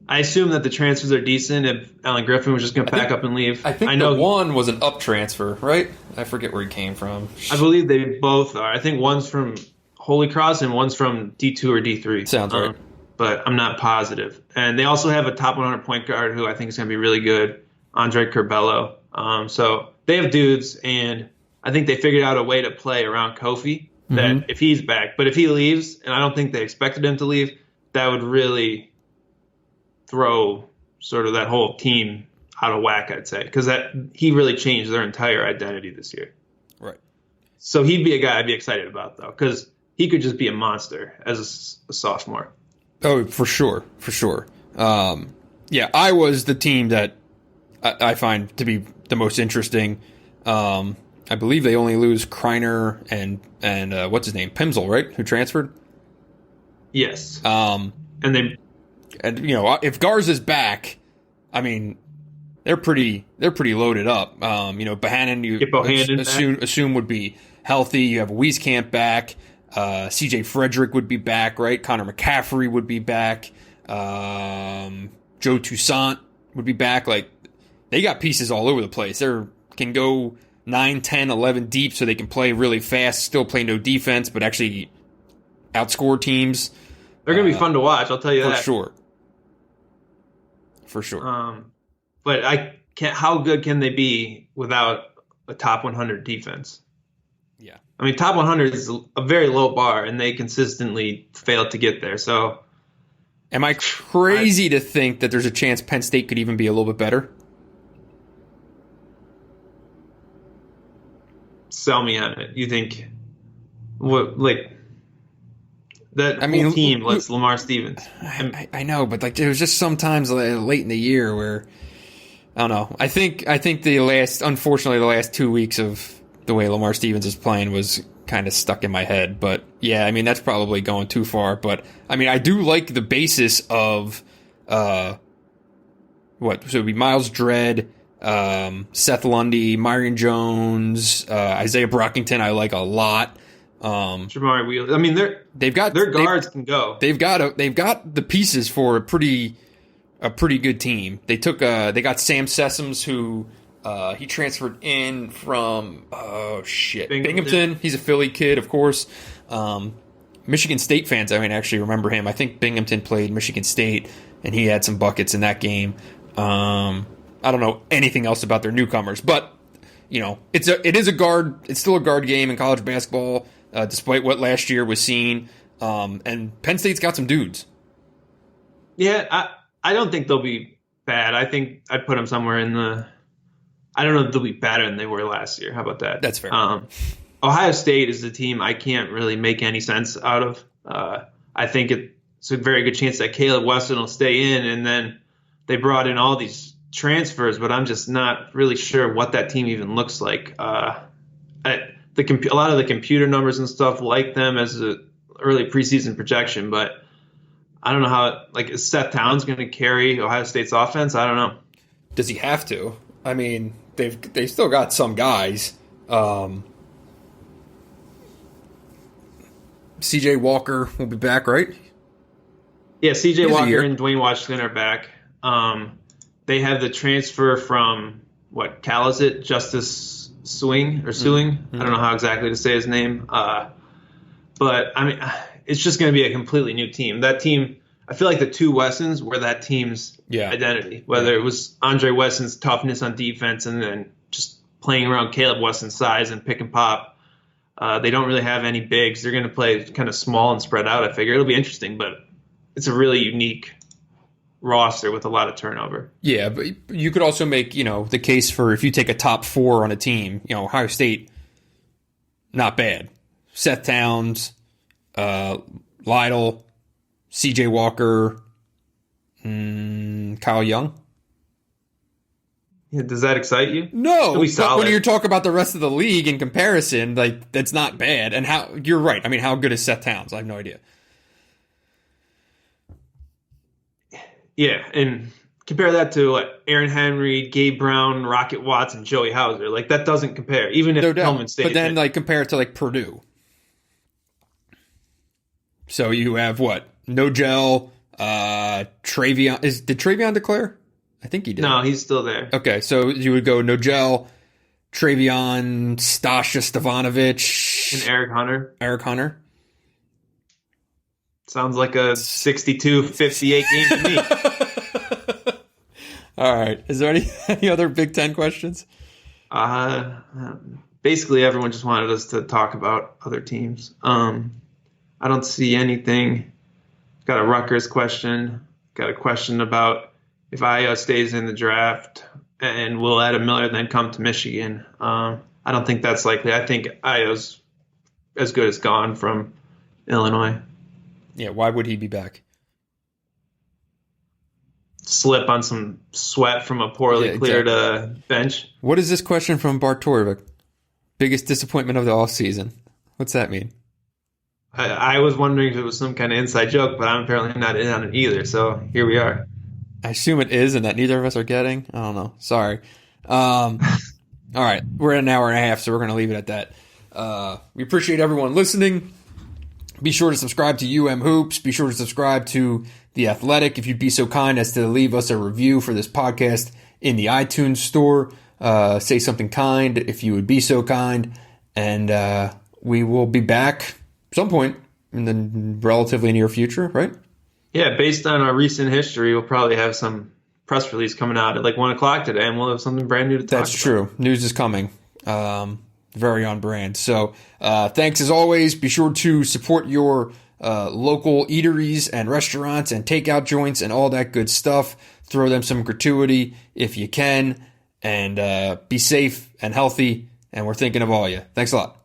I assume that the transfers are decent if Alan Griffin was just going to pack up and leave. I know one was an up transfer, right? I forget where he came from. I believe they both are. I think one's from Holy Cross and one's from D2 or D3. Sounds right. But I'm not positive. And they also have a top 100 point guard who I think is going to be really good, Andre Curbelo. So they have dudes, and I think they figured out a way to play around Kofi that if he's back. But if he leaves, and I don't think they expected him to leave, that would really throw sort of that whole team out of whack, I'd say, because he really changed their entire identity this year. Right. So he'd be a guy I'd be excited about, though, because he could just be a monster as a sophomore. Oh, for sure. For sure. Yeah, Iowa's the team that I find to be the most interesting. I believe they only lose Kreiner and what's his name? Pimsel, right? Who transferred? Yes. And if Garza's back, I mean, they're pretty loaded up. Bohannon, you assume would be healthy. You have Wieskamp back. CJ Frederick would be back, right? Connor McCaffrey would be back. Joe Toussaint would be back. Like, they got pieces all over the place. They can go 9, 10, 11 deep, so they can play really fast, still play no defense, but actually outscore teams. They're going to be fun to watch, I'll tell you that. For sure. But how good can they be without a top 100 defense? Yeah. I mean, top 100 is a very low bar, and they consistently fail to get there. So, am I crazy to think that there's a chance Penn State could even be a little bit better? Sell me on it. You think that whole team lets Lamar Stevens? I know, but there was just sometimes late in the year where I don't know. I think unfortunately the last 2 weeks of the way Lamar Stevens is playing was kind of stuck in my head. But yeah, I mean, that's probably going too far. But I mean, I do like the basis of so it'd be Miles Dredd, Seth Lundy, Myron Jones, Isaiah Brockington. I like a lot. Jamari Wheeler. I mean, their guards can go. They've got the pieces for a pretty good team. They got Sam Sessoms, who he transferred in from Binghamton. He's a Philly kid, of course. Michigan State fans, actually remember him. I think Binghamton played Michigan State, and he had some buckets in that game. I don't know anything else about their newcomers, but it is a guard. It's still a guard game in college basketball, despite what last year was seen. And Penn State's got some dudes. Yeah, I don't think they'll be bad. I think I'd put them somewhere in the. I don't know if they'll be better than they were last year. How about that? That's fair. Ohio State is the team I can't really make any sense out of. I think it's a very good chance that Caleb Weston will stay in, and then they brought in all these transfers, but I'm just not really sure what that team even looks like. A lot of the computer numbers and stuff like them as an early preseason projection, but I don't know how. Is Seth Towns going to carry Ohio State's offense? I don't know. Does he have to? I mean, they've still got some guys. C.J. Walker will be back, right? Yeah, C.J. Walker and Dwayne Washington are back. They have the transfer from Cal is it? Justice Suing. Mm-hmm. I don't know how exactly to say his name. But I mean, it's just going to be a completely new team. That team, I feel like the two Wessons were that team's identity. Whether it was Andre Wesson's toughness on defense and then just playing around Caleb Wesson's size and pick and pop. They don't really have any bigs. They're going to play kind of small and spread out. I figure it'll be interesting, but it's a really unique roster with a lot of turnover. Yeah, but you could also make, the case for if you take a top four on a team, Ohio State, not bad. Seth Towns, Lytle, C.J. Walker, Kyle Young. Yeah, does that excite you? No, but when you talk about the rest of the league in comparison, that's not bad. And you're right. I mean, how good is Seth Towns? I have no idea. Yeah, and compare that to Aaron Henry, Gabe Brown, Rocket Watson, Joey Hauser. Like, that doesn't compare, even if Hellman stays. But then, like, compare it to, like, Purdue. So you have what? No Gel, Travion. Did Travion declare? I think he did. No, he's still there. Okay, so you would go No Gel, Travion, Stasha Stefanovic, And Eric Hunter. Sounds like a 62-58 game to me. All right. Is there any other Big Ten questions? Basically, everyone just wanted us to talk about other teams. I don't see anything. Got a Rutgers question. Got a question about if Io stays in the draft and will Adam Miller then come to Michigan. I don't think that's likely. I think Io's as good as gone from Illinois. Yeah, why would he be back? Slip on some sweat from a poorly cleared bench. What is this question from Bart Torvik? Biggest disappointment of the offseason. What's that mean? I was wondering if it was some kind of inside joke, but I'm apparently not in on it either. So here we are. I assume it is, and that neither of us are getting. I don't know. Sorry. All right. We're at an hour and a half, so we're going to leave it at that. We appreciate everyone listening. Be sure to subscribe to UM Hoops. Be sure to subscribe to The Athletic if you'd be so kind as to leave us a review for this podcast in the iTunes store. Say something kind if you would be so kind. And we will be back some point in the relatively near future, right? Yeah, based on our recent history, we'll probably have some press release coming out at like 1 o'clock today, and we'll have something brand new to talk about. That's true. News is coming. Very on brand. So thanks as always. Be sure to support your local eateries and restaurants and takeout joints and all that good stuff. Throw them some gratuity if you can. And be safe and healthy. And we're thinking of all you. Thanks a lot.